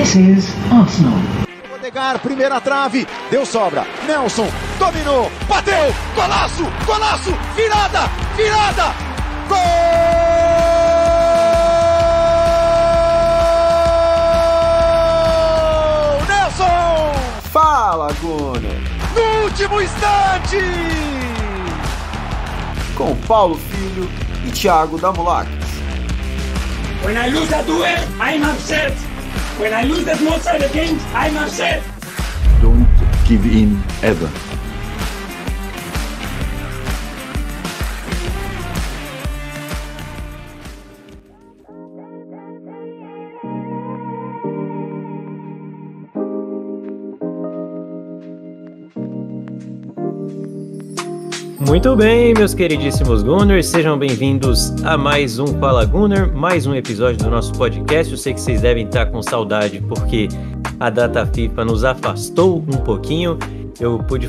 This is Arsenal. Odegaard, primeira trave, deu sobra. Nelson, dominou, bateu, golaço, golaço, virada, virada, gol! Nelson! Fala, Gunner! No último instante! Com Paulo Filho e Thiago Damulakis. When I lose a duel, I'm upset. When I lose the small side of games, I'm upset. Don't give in ever. Muito bem, meus queridíssimos Gunners, sejam bem-vindos a mais um Fala Gunner, mais um episódio do nosso podcast. Eu sei que vocês devem estar com saudade porque a data FIFA nos afastou um pouquinho. Eu pude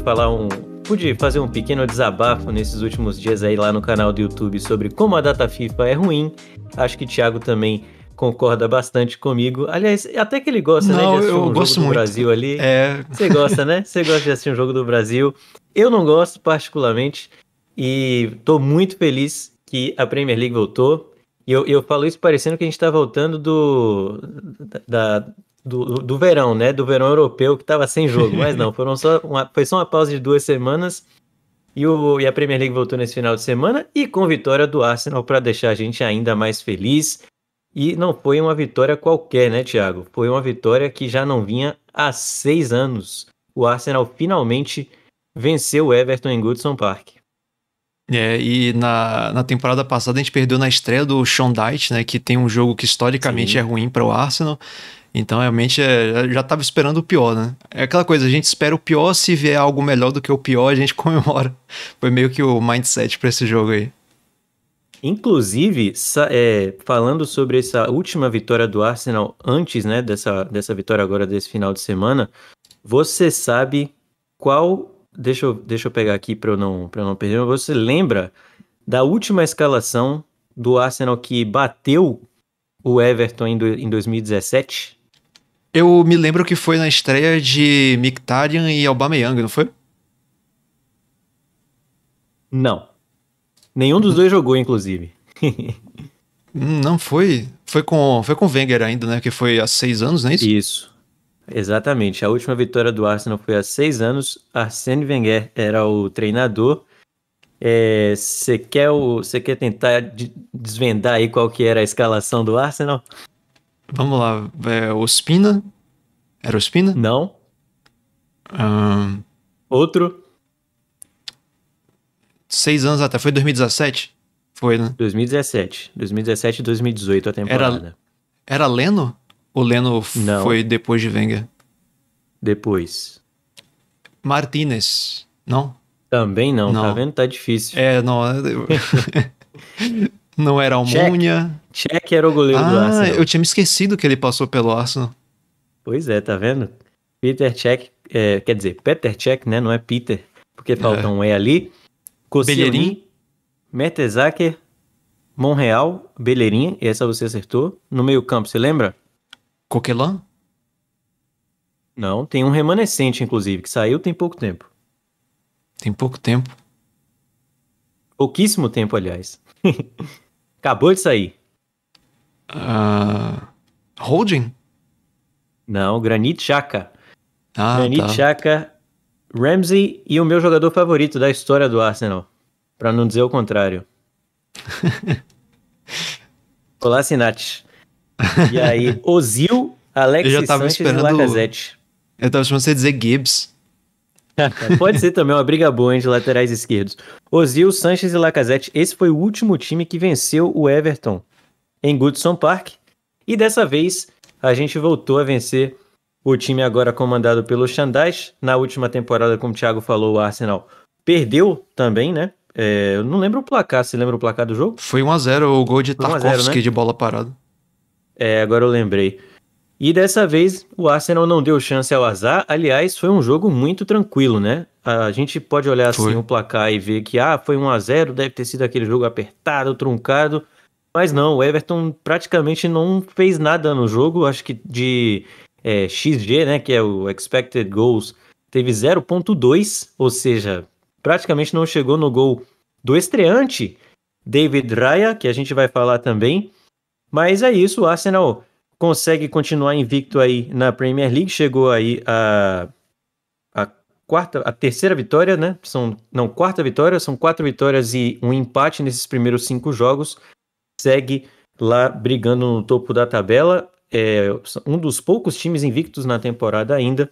fazer um pequeno desabafo nesses últimos dias aí lá no canal do YouTube sobre como a data FIFA é ruim. Acho que o Thiago também concorda bastante comigo. Aliás, até que ele gosta, né, de assistir um jogo do Brasil ali. Você gosta, né? Você gosta de assistir um jogo do Brasil. Eu não gosto particularmente e tô muito feliz que a Premier League voltou. E eu falo isso parecendo que a gente tá voltando do verão, né? Do verão europeu que tava sem jogo. Mas não, foi só uma pausa de 2 semanas e a Premier League voltou nesse final de semana e com vitória do Arsenal para deixar a gente ainda mais feliz. E não foi uma vitória qualquer, né, Thiago? Foi uma vitória que já não vinha há 6 anos. O Arsenal finalmente venceu o Everton em Goodison Park. E na temporada passada a gente perdeu na estreia do Sean Dyche, né, que tem um jogo que historicamente é ruim para o Arsenal. Então realmente já estava esperando o pior, né? É aquela coisa, a gente espera o pior, se vier algo melhor do que o pior, a gente comemora. Foi meio que o mindset para esse jogo aí. Inclusive, falando sobre essa última vitória do Arsenal, antes, né, dessa vitória agora desse final de semana, você sabe qual... Deixa eu pegar aqui para eu não perder. Você lembra da última escalação do Arsenal que bateu o Everton em 2017? Eu me lembro que foi na estreia de Mkhitaryan e Aubameyang, não foi? Não. Nenhum dos dois jogou, inclusive. Não foi. Foi com o Wenger ainda, né? Que foi há 6 anos, não é isso? Isso. Exatamente. A última vitória do Arsenal foi há 6 anos. Arsène Wenger era o treinador. Você quer tentar desvendar aí qual que era a escalação do Arsenal? Vamos lá. Ospina? Era Ospina? Não. Outro? 6 anos até. Foi 2017? Foi, né? 2017 e 2018 a temporada. Era Leno? O Leno Não. Foi depois de Wenger? Depois. Martinez, não? Também não. Tá vendo? Tá difícil. Não. Não era Almunia. Cech era o goleiro do Arsenal. Eu tinha me esquecido que ele passou pelo Arsenal. Pois é, tá vendo? Peter Cech, quer dizer, Petr Cech, né? Não é Peter, porque falta um E ali. Koscielny, Mertesacker, Monreal, Bellerin, essa você acertou. No meio campo, você lembra? Coquelin? Não, tem um remanescente, inclusive, que saiu tem pouco tempo. Tem pouco tempo. Pouquíssimo tempo, aliás. Acabou de sair. Holding? Não, Granit Xhaka. Granit Xhaka, Ramsey e o meu jogador favorito da história do Arsenal. Pra não dizer o contrário. Kolasinac. E aí, Ozil, Alexis Sanchez e Lacazette. Eu tava esperando você dizer Gibbs. Pode ser também uma briga boa de laterais esquerdos. Ozil, Sanchez e Lacazette. Esse foi o último time que venceu o Everton em Goodison Park. E dessa vez, a gente voltou a vencer o time agora comandado pelo Sean Dyche. Na última temporada, como o Thiago falou, o Arsenal perdeu também, né? Eu não lembro o placar. Você lembra o placar do jogo? Foi 1-0 o gol de Tarkowski, né? De bola parada. Agora eu lembrei. E dessa vez o Arsenal não deu chance ao azar. Aliás, foi um jogo muito tranquilo, né? A gente pode olhar assim o placar e ver que foi 1-0, deve ter sido aquele jogo apertado, truncado. Mas não, o Everton praticamente não fez nada no jogo. Acho que de XG, né, que é o Expected Goals, teve 0.2, ou seja, praticamente não chegou no gol do estreante David Raya, que a gente vai falar também. Mas é isso, o Arsenal consegue continuar invicto aí na Premier League, chegou aí a terceira vitória, né? Quarta vitória, são 4 vitórias e um empate nesses primeiros 5 jogos. Segue lá brigando no topo da tabela. É um dos poucos times invictos na temporada ainda.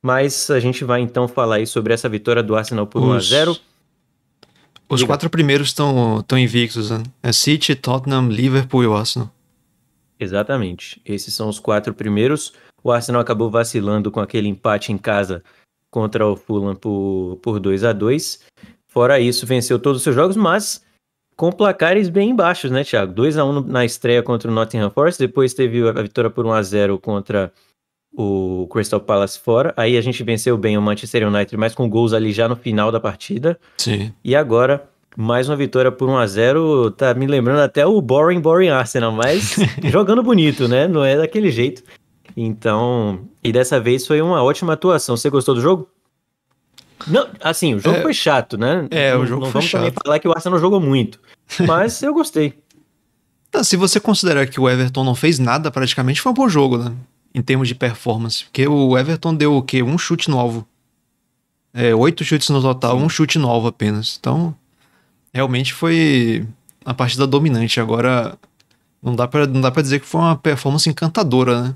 Mas a gente vai então falar aí sobre essa vitória do Arsenal por 1-0. Os 4 primeiros estão invictos, né? É City, Tottenham, Liverpool e o Arsenal. Exatamente. Esses são os 4 primeiros. O Arsenal acabou vacilando com aquele empate em casa contra o Fulham por 2-2. Fora isso, venceu todos os seus jogos, mas com placares bem baixos, né, Thiago? 2-1 na estreia contra o Nottingham Forest, depois teve a vitória por 1-0 contra o Crystal Palace fora. Aí a gente venceu bem o Manchester United, mas com gols ali já no final da partida. Sim. E agora, mais uma vitória por 1-0, tá me lembrando até o boring Arsenal, mas jogando bonito, né? Não é daquele jeito. Então, e dessa vez foi uma ótima atuação. Você gostou do jogo? Não, assim, o jogo foi chato, né? O jogo não foi vamos chato. também falar que o Arsenal jogou muito, mas eu gostei. Se você considerar que o Everton não fez nada, praticamente foi um bom jogo, né? Em termos de performance. Porque o Everton deu o quê? Um chute no alvo. 8 chutes no total, um chute no alvo apenas. Então, realmente foi a partida dominante. Agora, não dá pra dizer que foi uma performance encantadora, né?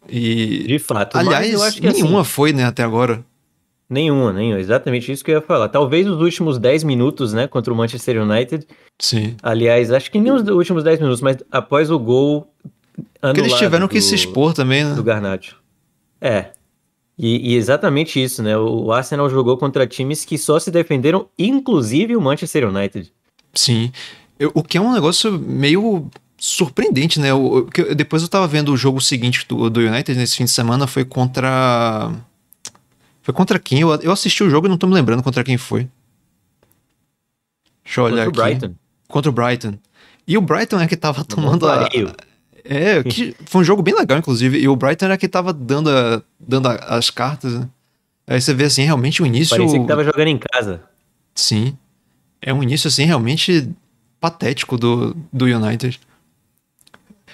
E, de fato. aliás, mas eu acho que nenhuma assim, foi, né, até agora. Nenhuma. Exatamente isso que eu ia falar. Talvez os últimos 10 minutos, né, contra o Manchester United. Sim. Aliás, acho que nem os últimos 10 minutos, mas após o gol anulado. Porque eles tiveram que se expor também, né? Do Garnacho. E exatamente isso, né? O Arsenal jogou contra times que só se defenderam, inclusive o Manchester United. Sim. O que é um negócio meio surpreendente, né? Depois eu tava vendo o jogo seguinte do United nesse fim de semana, foi contra... Foi contra quem? Eu assisti o jogo e não tô me lembrando contra quem foi. Deixa eu olhar aqui. Contra o Brighton. E o Brighton é que tava tomando que foi um jogo bem legal, inclusive. E o Brighton era que tava dando as cartas, né? Aí você vê, assim, realmente o início... Parecia que tava jogando em casa. Sim. É um início, assim, realmente patético do United.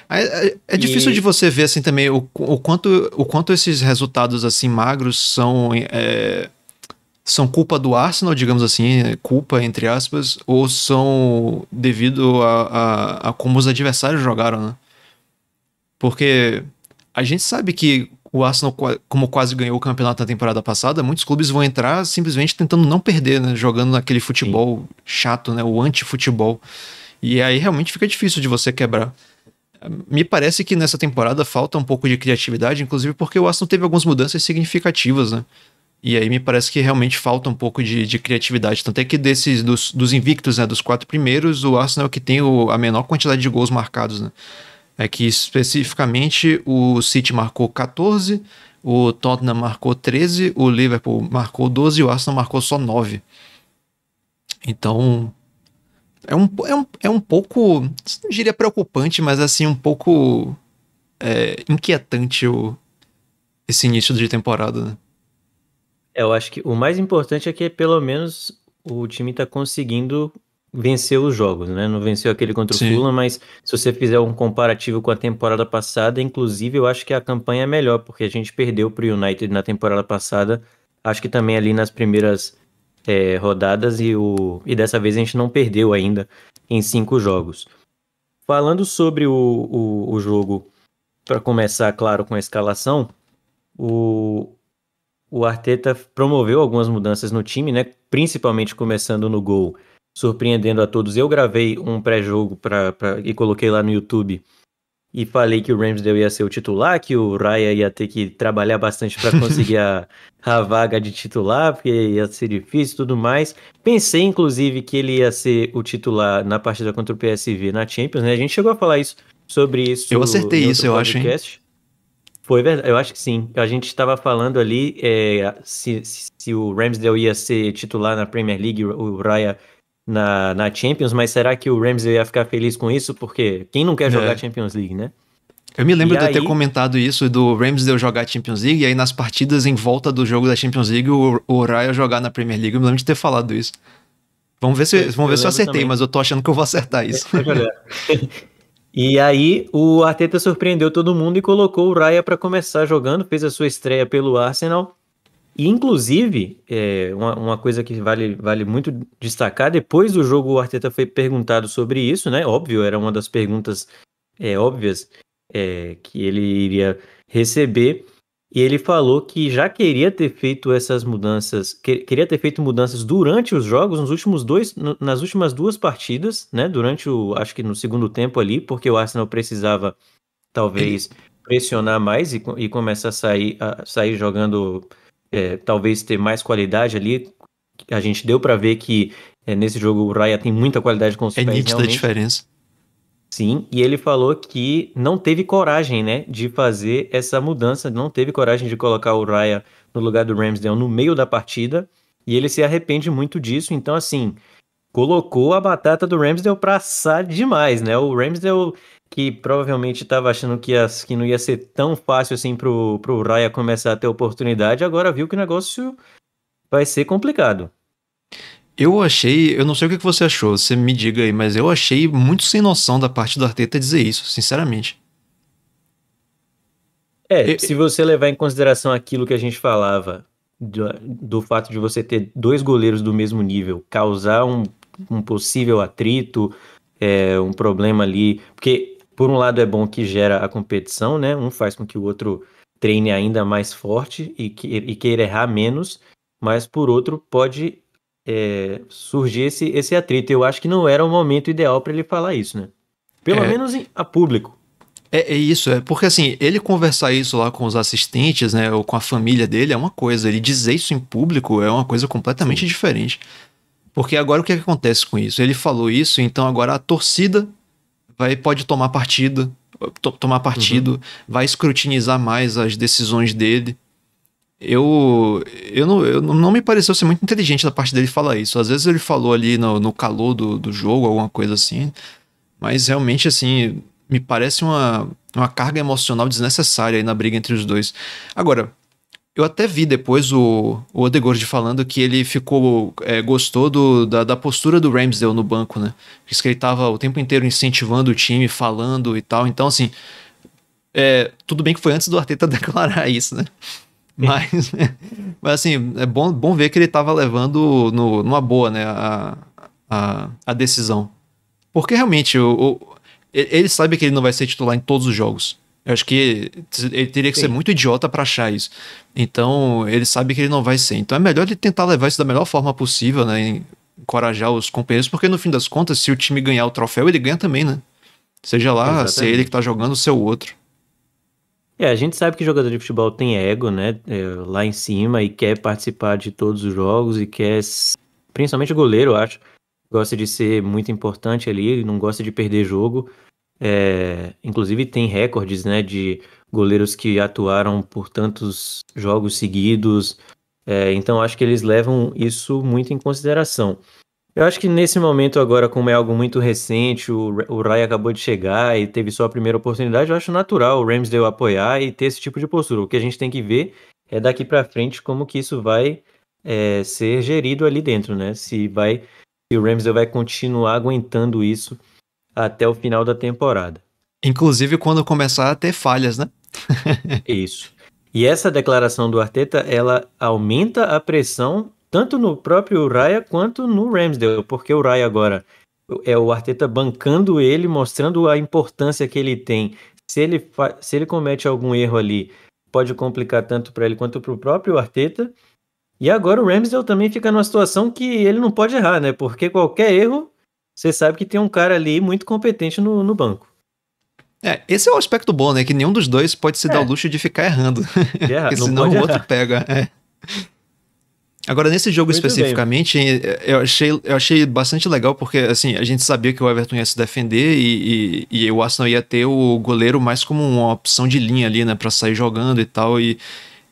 É difícil de você ver, assim, também o quanto esses resultados, assim, magros são culpa do Arsenal, digamos assim, culpa, entre aspas, ou são devido a como os adversários jogaram, né? Porque a gente sabe que o Arsenal, como quase ganhou o campeonato na temporada passada, muitos clubes vão entrar simplesmente tentando não perder, né? Jogando aquele futebol chato, né? O anti-futebol. E aí realmente fica difícil de você quebrar. Me parece que nessa temporada falta um pouco de criatividade, inclusive porque o Arsenal teve algumas mudanças significativas, né? E aí me parece que realmente falta um pouco de criatividade. Tanto é que dos invictos, né? Dos 4 primeiros, o Arsenal é o que tem a menor quantidade de gols marcados, né? É que especificamente o City marcou 14, o Tottenham marcou 13, o Liverpool marcou 12 e o Arsenal marcou só 9. Então, é um pouco, não diria preocupante, mas assim, um pouco inquietante esse início de temporada, né? Eu acho que o mais importante é que pelo menos o time tá conseguindo vencer os jogos, né? Não venceu aquele contra o Fulham, mas se você fizer um comparativo com a temporada passada, inclusive eu acho que a campanha é melhor, porque a gente perdeu pro United na temporada passada, acho que também ali nas primeiras rodadas e dessa vez a gente não perdeu ainda em 5 jogos. Falando sobre o jogo, para começar, claro, com a escalação, o Arteta promoveu algumas mudanças no time, né? Principalmente começando no gol, surpreendendo a todos. Eu gravei um pré-jogo e coloquei lá no YouTube e falei que o Ramsdale ia ser o titular, que o Raya ia ter que trabalhar bastante para conseguir a vaga de titular, porque ia ser difícil e tudo mais. Pensei, inclusive, que ele ia ser o titular na partida contra o PSV na Champions, né? A gente chegou a falar sobre isso. Eu acertei isso, eu acho, hein? Foi verdade, eu acho que sim. A gente estava falando ali se o Ramsdale ia ser titular na Premier League, o Raya na Champions, mas será que o Ramsdale ia ficar feliz com isso? Porque quem não quer jogar Champions League, né? Eu me lembro E de eu ter aí- comentado isso do Ramsdale jogar a Champions League, e aí nas partidas em volta do jogo da Champions League, o Raya jogar na Premier League. Eu me lembro de ter falado isso. Vamos ver se eu lembro acertei, também. mas eu tô achando que eu vou acertar isso. Pode olhar. E aí o Arteta surpreendeu todo mundo e colocou o Raya para começar jogando, fez a sua estreia pelo Arsenal. E inclusive, uma coisa que vale muito destacar, depois do jogo o Arteta foi perguntado sobre isso, né? Óbvio, era uma das perguntas óbvias que ele iria receber. E ele falou que já queria ter feito essas mudanças, queria ter feito mudanças durante os jogos, nas últimas duas partidas, né? Acho que no segundo tempo ali, porque o Arsenal precisava talvez pressionar mais e começar a sair jogando, talvez ter mais qualidade ali. A gente deu para ver que nesse jogo o Raya tem muita qualidade com os É pés, nítida a realmente. diferença. Sim, e ele falou que não teve coragem, né, de fazer essa mudança, não teve coragem de colocar o Raya no lugar do Ramsdale no meio da partida, e ele se arrepende muito disso. Então, assim, colocou a batata do Ramsdale pra assar demais, né? O Ramsdale, que provavelmente estava achando que não ia ser tão fácil assim pro Raya começar a ter oportunidade, agora viu que o negócio vai ser complicado. Eu não sei o que você achou, você me diga aí, mas eu achei muito sem noção da parte do Arteta dizer isso, sinceramente. Se você levar em consideração aquilo que a gente falava, do fato de você ter dois goleiros do mesmo nível, causar um possível atrito, um problema ali, porque por um lado é bom que gera a competição, né? Um faz com que o outro treine ainda mais forte e queira errar menos, mas por outro pode surgir esse atrito. Eu acho que não era o momento ideal para ele falar isso, né? Pelo menos a público. É isso, porque assim, ele conversar isso lá com os assistentes, né, ou com a família dele é uma coisa, ele dizer isso em público é uma coisa completamente diferente. Porque agora o que acontece com isso? Ele falou isso, então agora a torcida pode tomar partido, vai escrutinizar mais as decisões dele. Não me pareceu ser muito inteligente da parte dele falar isso. Às vezes ele falou ali no calor do jogo, alguma coisa assim, mas realmente assim, me parece uma carga emocional desnecessária aí na briga entre os dois. Agora, eu até vi depois o Odegaard falando que ele gostou da postura do Ramsdale no banco, né? Diz que ele tava o tempo inteiro incentivando o time, falando e tal. Então, assim, tudo bem que foi antes do Arteta declarar isso, né? Mas assim, é bom ver que ele tava levando numa boa, né, a decisão. Porque realmente, ele sabe que ele não vai ser titular em todos os jogos. Eu acho que ele teria que ser muito idiota pra achar isso. Então, ele sabe que ele não vai ser. Então, é melhor ele tentar levar isso da melhor forma possível, né? Encorajar os companheiros, porque no fim das contas, se o time ganhar o troféu, ele ganha também, né? Seja lá, se é ele que tá jogando, ou se é o outro. A gente sabe que jogador de futebol tem ego, né? Lá em cima e quer participar de todos os jogos e quer, principalmente o goleiro, eu acho, gosta de ser muito importante ali, não gosta de perder jogo. Inclusive tem recordes, né, de goleiros que atuaram por tantos jogos seguidos, então acho que eles levam isso muito em consideração. Eu acho que nesse momento agora, como é algo muito recente, o Raya acabou de chegar e teve sua primeira oportunidade, eu acho natural o Ramsdale apoiar e ter esse tipo de postura. O que a gente tem que ver é daqui para frente como que isso vai ser gerido ali dentro, né? Se o Ramsdale vai continuar aguentando isso até o final da temporada. Inclusive quando começar a ter falhas, né? Isso. E essa declaração do Arteta, ela aumenta a pressão tanto no próprio Raya quanto no Ramsdale, porque o Raya agora é o Arteta bancando ele, mostrando a importância que ele tem. Se ele comete algum erro ali, pode complicar tanto para ele quanto para o próprio Arteta. E agora o Ramsdale também fica numa situação que ele não pode errar, né? Porque qualquer erro, você sabe que tem um cara ali muito competente no banco. Esse é o aspecto bom, né? Que nenhum dos dois pode se dar o luxo de ficar errando. Porque senão o outro pega. Agora, nesse jogo muito especificamente, eu achei bastante legal, porque assim, a gente sabia que o Everton ia se defender e o Arsenal ia ter o goleiro mais como uma opção de linha ali, né? Pra sair jogando e tal. E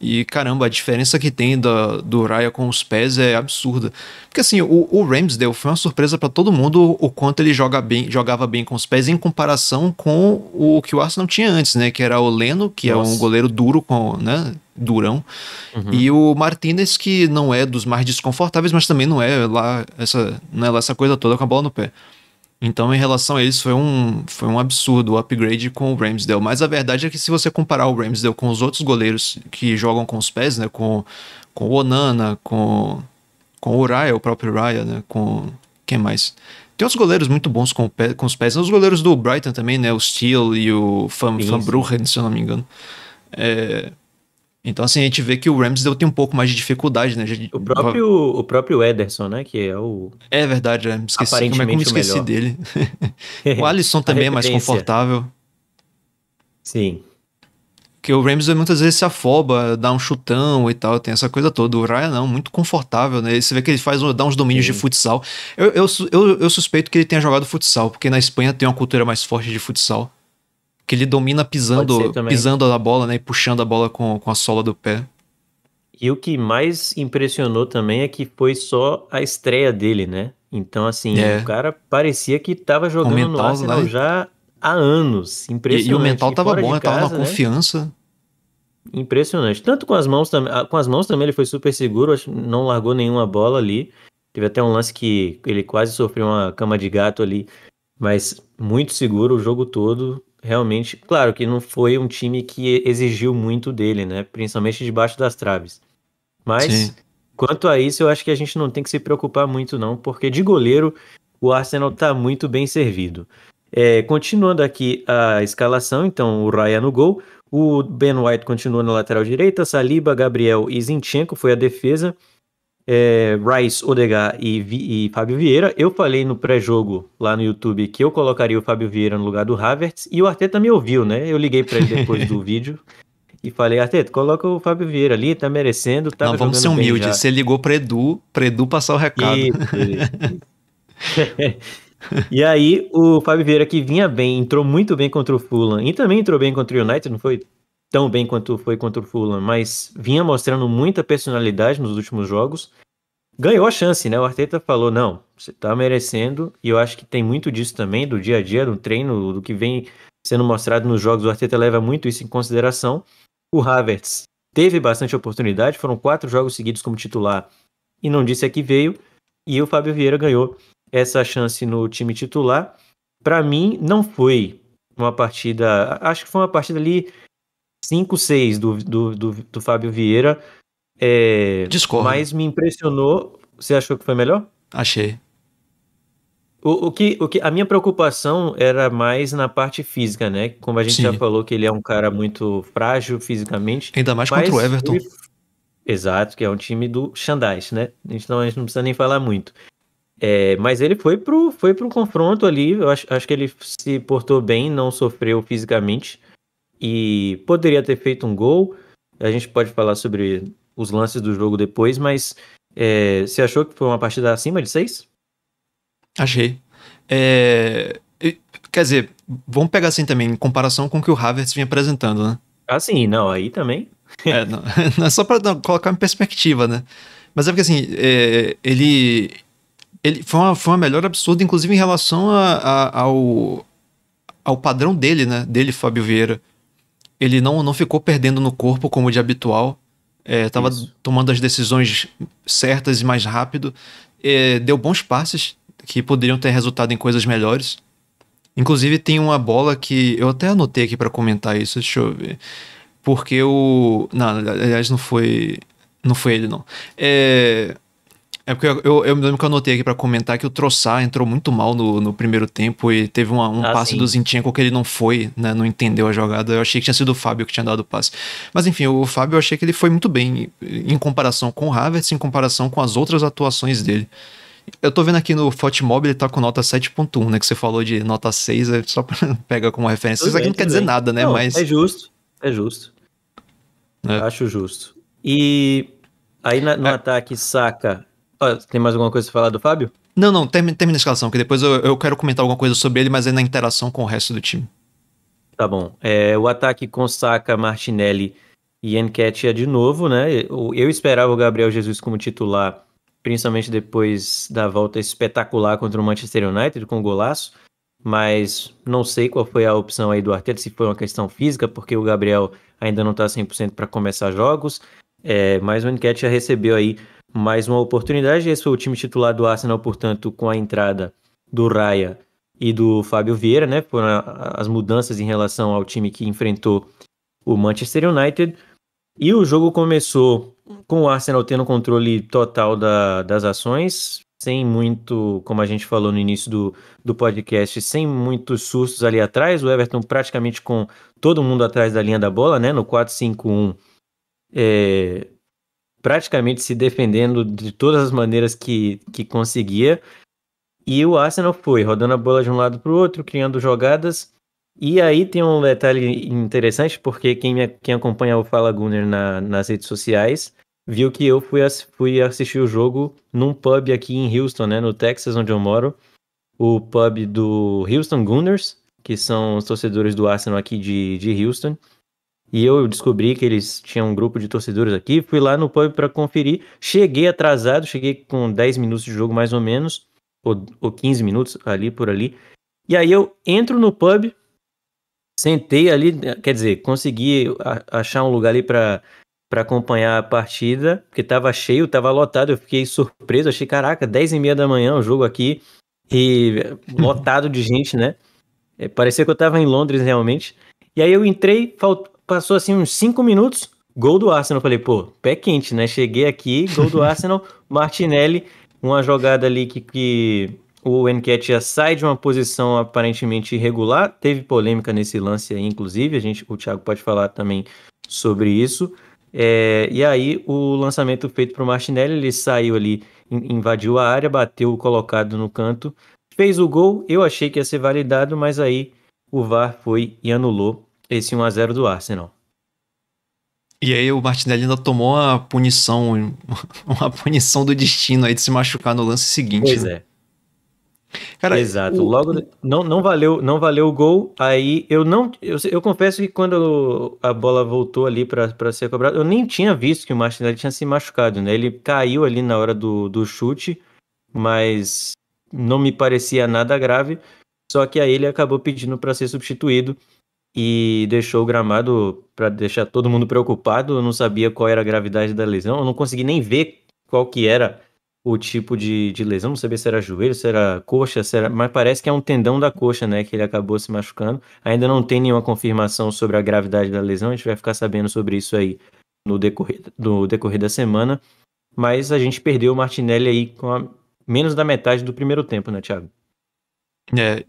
E caramba, a diferença que tem do Raya com os pés é absurda. Porque assim, o Ramsdale foi uma surpresa pra todo mundo o quanto ele jogava bem com os pés em comparação com o que o Arsenal tinha antes, né? Que era o Leno, que é um goleiro duro, né? Durão. E o Martinez, que não é dos mais desconfortáveis, mas também não é lá essa coisa toda com a bola no pé. Então, em relação a eles, foi um absurdo o upgrade com o Ramsdale. Mas a verdade é que se você comparar o Ramsdale com os outros goleiros que jogam com os pés, né? Com o Onana, com o Raya, o próprio Raya, né? Com quem mais? Tem outros goleiros muito bons com os pés. Os goleiros do Brighton também, né? O Steele e o Van Bruggen, se eu não me engano. Então, assim, a gente vê que o Ramsdale tem um pouco mais de dificuldade, né? O próprio Ederson, né? Que é o... É verdade, esqueci. Como é que eu me esqueci dele? O Alisson também é mais confortável. Sim. Porque o Ramsdale muitas vezes se afoba, dá um chutão e tal, tem essa coisa toda. O Raya não, muito confortável, né? Você vê que ele dá uns domínios de futsal. Eu suspeito que ele tenha jogado futsal, porque na Espanha tem uma cultura mais forte de futsal. Que ele domina pisando a bola, né? E puxando a bola com a sola do pé. E o que mais impressionou também é que foi só a estreia dele, né? Então, assim, o cara parecia que tava jogando no Arsenal já há anos. Impressionante. E o mental tava bom, ele tava numa confiança. Impressionante. Tanto com as mãos também ele foi super seguro, não largou nenhuma bola ali. Teve até um lance que ele quase sofreu uma cama de gato ali, mas muito seguro o jogo todo. Realmente, claro que não foi um time que exigiu muito dele, né? Principalmente debaixo das traves. Mas, quanto a isso, eu acho que a gente não tem que se preocupar muito, não, porque de goleiro o Arsenal tá muito bem servido. Continuando aqui a escalação, então o Raya no gol, o Ben White continua na lateral direita, Saliba, Gabriel e Zinchenko foi a defesa. Rice, Odegaard e Fábio Vieira. Eu falei no pré-jogo lá no YouTube que eu colocaria o Fábio Vieira no lugar do Havertz e o Arteta me ouviu, né? Eu liguei pra ele depois do vídeo e falei, Arteta, coloca o Fábio Vieira ali, tá merecendo, tá jogando bem. Não, vamos ser humildes, você ligou pra Edu passar o recado. Isso. E aí o Fábio Vieira, que vinha bem, entrou muito bem contra o Fulham e também entrou bem contra o United, não foi tão bem quanto foi contra o Fulham, mas vinha mostrando muita personalidade nos últimos jogos. Ganhou a chance, né? O Arteta falou, não, você tá merecendo, e eu acho que tem muito disso também, do dia a dia, do treino, do que vem sendo mostrado nos jogos, o Arteta leva muito isso em consideração. O Havertz teve bastante oportunidade, foram 4 jogos seguidos como titular, e não disse a que veio, e o Fábio Vieira ganhou essa chance no time titular. Pra mim, não foi uma partida, acho que foi uma partida ali 5-6 do Fábio Vieira. Discordo. Mas me impressionou. Você achou que foi melhor? Achei. O que a minha preocupação era mais na parte física, né? Como a gente já falou, que ele é um cara muito frágil fisicamente. Ainda mais contra o Everton. Exato, que é um time do Xandais, né? A gente não precisa nem falar muito. Mas ele foi pro confronto ali. Eu acho que ele se portou bem, não sofreu fisicamente. E poderia ter feito um gol. A gente pode falar sobre os lances do jogo depois, mas você achou que foi uma partida acima de 6? Achei. Quer dizer, vamos pegar assim também, em comparação com o que o Havertz vinha apresentando, né? Ah, sim, não, aí também. Não é só pra colocar em perspectiva, né? Mas é porque assim, ele foi uma melhora absurda, inclusive em relação ao padrão dele, né? Dele, Fábio Vieira. Ele não ficou perdendo no corpo como de habitual. Tava tomando as decisões certas e mais rápido. Deu bons passes que poderiam ter resultado em coisas melhores. Inclusive tem uma bola que eu até anotei aqui pra comentar isso, deixa eu ver. Porque não, aliás não foi ele não. Porque eu me lembro que eu anotei aqui pra comentar que o Trossard entrou muito mal no primeiro tempo e teve um passe do Zinchenko que ele não foi, né, não entendeu a jogada. Eu achei que tinha sido o Fábio que tinha dado o passe. Mas enfim, o Fábio eu achei que ele foi muito bem em comparação com o Havertz, em comparação com as outras atuações dele. Eu tô vendo aqui no Fotmob, ele tá com nota 7.1, né, que você falou de nota 6, só pra pegar como referência. Isso aqui não quer dizer nada, né, mas... É justo. Acho justo. E aí no ataque, Saka... Tem mais alguma coisa pra falar do Fábio? Não, termina a escalação, que depois eu quero comentar alguma coisa sobre ele, mas é na interação com o resto do time. Tá bom. O ataque com Saka, Martinelli e Nketiah de novo, né? Eu esperava o Gabriel Jesus como titular, principalmente depois da volta espetacular contra o Manchester United com o golaço, mas não sei qual foi a opção aí do Arteta, se foi uma questão física, porque o Gabriel ainda não está 100% para começar jogos, mas o Nketiah recebeu aí mais uma oportunidade. Esse foi o time titular do Arsenal, portanto, com a entrada do Raya e do Fábio Vieira, né? Foram as mudanças em relação ao time que enfrentou o Manchester United. E o jogo começou com o Arsenal tendo controle total das ações, sem muito, como a gente falou no início do podcast, sem muitos sustos ali atrás. O Everton praticamente com todo mundo atrás da linha da bola, né? No 4-5-1, praticamente se defendendo de todas as maneiras que conseguia. E o Arsenal foi rodando a bola de um lado para o outro, criando jogadas. E aí tem um detalhe interessante, porque quem acompanha o Fala Gunner nas redes sociais viu que eu fui assistir o jogo num pub aqui em Houston, né, no Texas, onde eu moro. O pub do Houston Gunners, que são os torcedores do Arsenal aqui de Houston. E eu descobri que eles tinham um grupo de torcedores aqui. Fui lá no pub para conferir. Cheguei atrasado, cheguei com 10 minutos de jogo mais ou menos, ou 15 minutos ali por ali. E aí eu entro no pub, sentei ali, quer dizer, consegui achar um lugar ali para acompanhar a partida, porque tava cheio, tava lotado. Eu fiquei surpreso, achei, caraca, 10h30 da manhã o jogo aqui, e lotado de gente, né? Parecia que eu tava em Londres realmente. E aí eu entrei, passou assim uns 5 minutos, gol do Arsenal. Eu falei, pô, pé quente, né? Cheguei aqui, gol do Arsenal, Martinelli, uma jogada ali que o Nketiah sai de uma posição aparentemente irregular. Teve polêmica nesse lance aí, inclusive. O Thiago pode falar também sobre isso. E aí o lançamento feito para o Martinelli, ele saiu ali, invadiu a área, bateu o colocado no canto, fez o gol. Eu achei que ia ser validado, mas aí o VAR foi e anulou esse 1-0 do Arsenal. E aí o Martinelli ainda tomou uma punição do destino aí de se machucar no lance seguinte. Pois né? é. Cara, exato. Logo não valeu o gol. Aí eu confesso que quando a bola voltou ali para ser cobrada, eu nem tinha visto que o Martinelli tinha se machucado, né? Ele caiu ali na hora do chute, mas não me parecia nada grave. Só que aí ele acabou pedindo para ser substituído e deixou o gramado para deixar todo mundo preocupado. Eu não sabia qual era a gravidade da lesão, eu não consegui nem ver qual que era o tipo de lesão, não sabia se era joelho, se era coxa, mas parece que é um tendão da coxa, né, que ele acabou se machucando. Ainda não tem nenhuma confirmação sobre a gravidade da lesão, a gente vai ficar sabendo sobre isso aí no decorrer da semana, mas a gente perdeu o Martinelli aí com menos da metade do primeiro tempo, né, Thiago?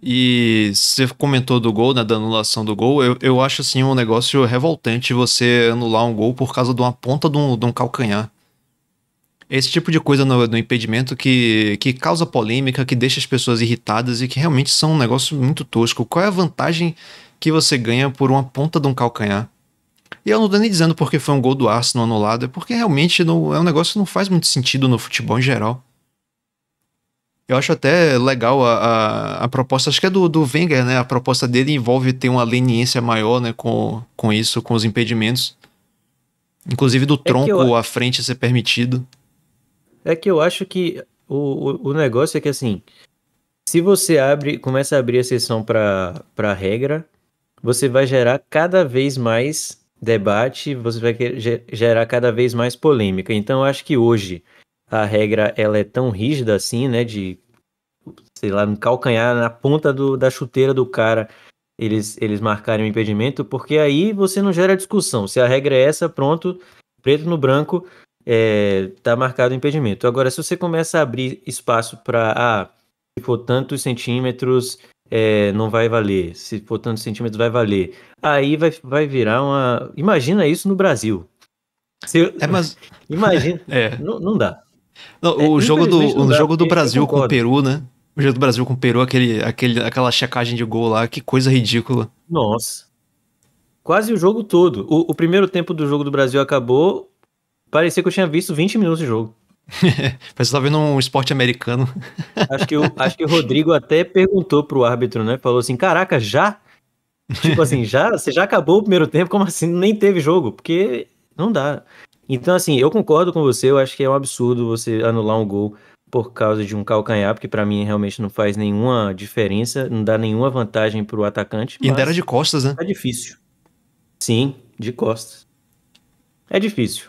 E você comentou do gol, né, da anulação do gol. Eu acho assim um negócio revoltante você anular um gol por causa de uma ponta de um calcanhar. Esse tipo de coisa no impedimento que causa polêmica, que deixa as pessoas irritadas e que realmente são um negócio muito tosco. Qual é a vantagem que você ganha por uma ponta de um calcanhar? E eu não tô nem dizendo porque foi um gol do Arsenal anulado, é porque realmente é um negócio que não faz muito sentido no futebol em geral. Eu acho até legal a proposta, acho que é do Wenger, né? A proposta dele envolve ter uma leniência maior, né, com isso, com os impedimentos. Inclusive do tronco à frente ser permitido. É que eu acho que o negócio é que, assim, se você começa a abrir a exceção para regra, você vai gerar cada vez mais debate, você vai gerar cada vez mais polêmica. Então, eu acho que hoje a regra ela é tão rígida assim, né, de, sei lá, no calcanhar, na ponta da chuteira do cara, eles marcarem o impedimento, porque aí você não gera discussão. Se a regra é essa, pronto, preto no branco, tá marcado o impedimento. Agora, se você começa a abrir espaço para, se for tantos centímetros, não vai valer. Se for tantos centímetros, vai valer. Aí vai virar uma... Imagina isso no Brasil. Mas... Imagina. Não dá. Não, o jogo do Brasil com o Peru, né? O jogo do Brasil com o Peru, aquela checagem de gol lá, que coisa ridícula. Nossa. Quase o jogo todo. O primeiro tempo do jogo do Brasil acabou, parecia que eu tinha visto 20 minutos de jogo. Parece que você tá vendo um esporte americano. Acho que o Rodrigo até perguntou pro árbitro, né? Falou assim, caraca, já? Tipo assim, você já acabou o primeiro tempo? Como assim? Nem teve jogo? Porque Não dá. Então, assim, eu concordo com você, eu acho que é um absurdo você anular um gol por causa de um calcanhar, porque pra mim realmente não faz nenhuma diferença, não dá nenhuma vantagem pro atacante, E ainda era mas de costas, né? é difícil. Sim, de costas. É difícil.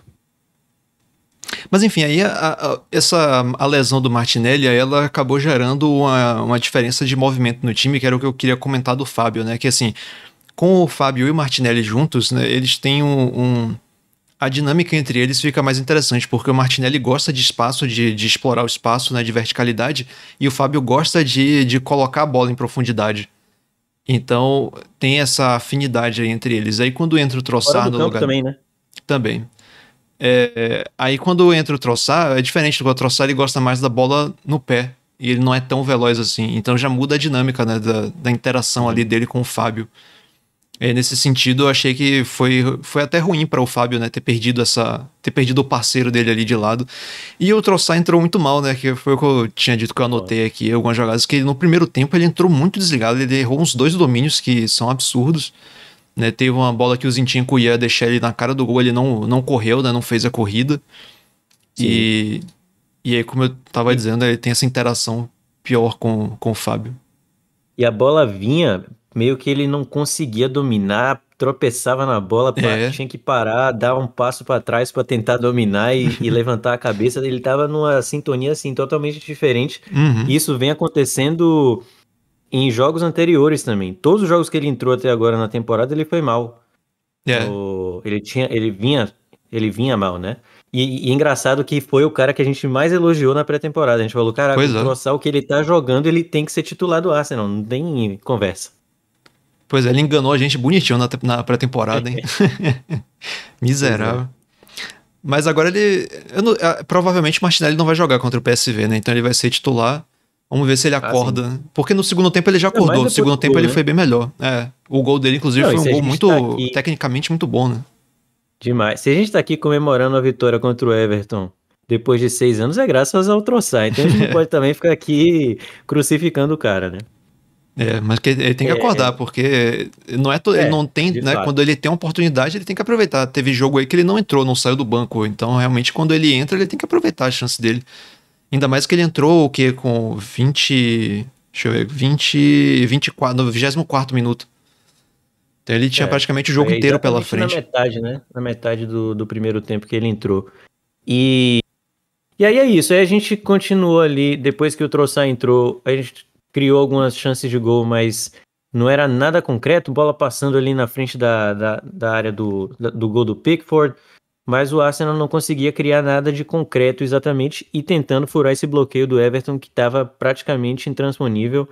Mas enfim, aí a lesão do Martinelli, aí ela acabou gerando uma diferença de movimento no time, que era o que eu queria comentar do Fábio, né? Que assim, com o Fábio e o Martinelli juntos, né, eles têm a dinâmica entre eles fica mais interessante, porque o Martinelli gosta de espaço, de explorar o espaço, né, de verticalidade, e o Fábio gosta de colocar a bola em profundidade. Então, tem essa afinidade aí entre eles. Aí quando entra o Fora Trossard do no campo lugar... também, né? Também. Aí quando entra o Trossard, é diferente do Trossard, ele gosta mais da bola no pé, e ele não é tão veloz assim. Então já muda a dinâmica, né, da interação ali dele com o Fábio. Nesse sentido, eu achei que foi até ruim para o Fábio, né, ter perdido o parceiro dele ali de lado. E o Trossard entrou muito mal, né, que foi o que eu tinha dito, que eu anotei aqui, algumas jogadas, que no primeiro tempo ele entrou muito desligado, ele errou uns 2 domínios que são absurdos, né, teve uma bola que o Zinchenko ia deixar ele na cara do gol, ele não correu, né, não fez a corrida. E aí, como eu tava dizendo, ele tem essa interação pior com o Fábio. E a bola vinha, meio que ele não conseguia dominar, tropeçava na bola, tinha que parar, dar um passo para trás para tentar dominar e levantar a cabeça. Ele tava numa sintonia assim totalmente diferente. Isso vem acontecendo em jogos anteriores também. Todos os jogos que ele entrou até agora na temporada, ele foi mal. Ele vinha mal, né? E engraçado que foi o cara que a gente mais elogiou na pré-temporada. A gente falou, caraca, o Trossard, o que ele tá jogando, ele tem que ser titular do Arsenal, não tem conversa. Pois é, ele enganou a gente bonitinho na pré-temporada, hein? Miserável. Mas agora provavelmente o Martinelli não vai jogar contra o PSV, né? Então ele vai ser titular. Vamos ver se ele acorda. Porque no segundo tempo ele já acordou. No segundo tempo ele foi bem melhor. O gol dele, inclusive, foi um gol muito, tecnicamente muito bom, né? Demais. Se a gente tá aqui comemorando a vitória contra o Everton depois de 6 anos, é graças ao Trossard. Então a gente não pode também ficar aqui crucificando o cara, né? Mas ele tem que acordar, porque não ele não tem, né? Fato. Quando ele tem uma oportunidade, ele tem que aproveitar. Teve jogo aí que ele não entrou, não saiu do banco. Então, realmente, quando ele entra, ele tem que aproveitar a chance dele. Ainda mais que ele entrou o quê? Com 24, no 24º minuto. Então ele tinha praticamente o jogo inteiro pela frente. Na metade, né? Na metade do primeiro tempo que ele entrou. E aí é isso. Aí a gente continuou ali, depois que o Trossard entrou, a gente criou algumas chances de gol, mas não era nada concreto, bola passando ali na frente da área do gol do Pickford, mas o Arsenal não conseguia criar nada de concreto exatamente, e tentando furar esse bloqueio do Everton, que estava praticamente intransponível.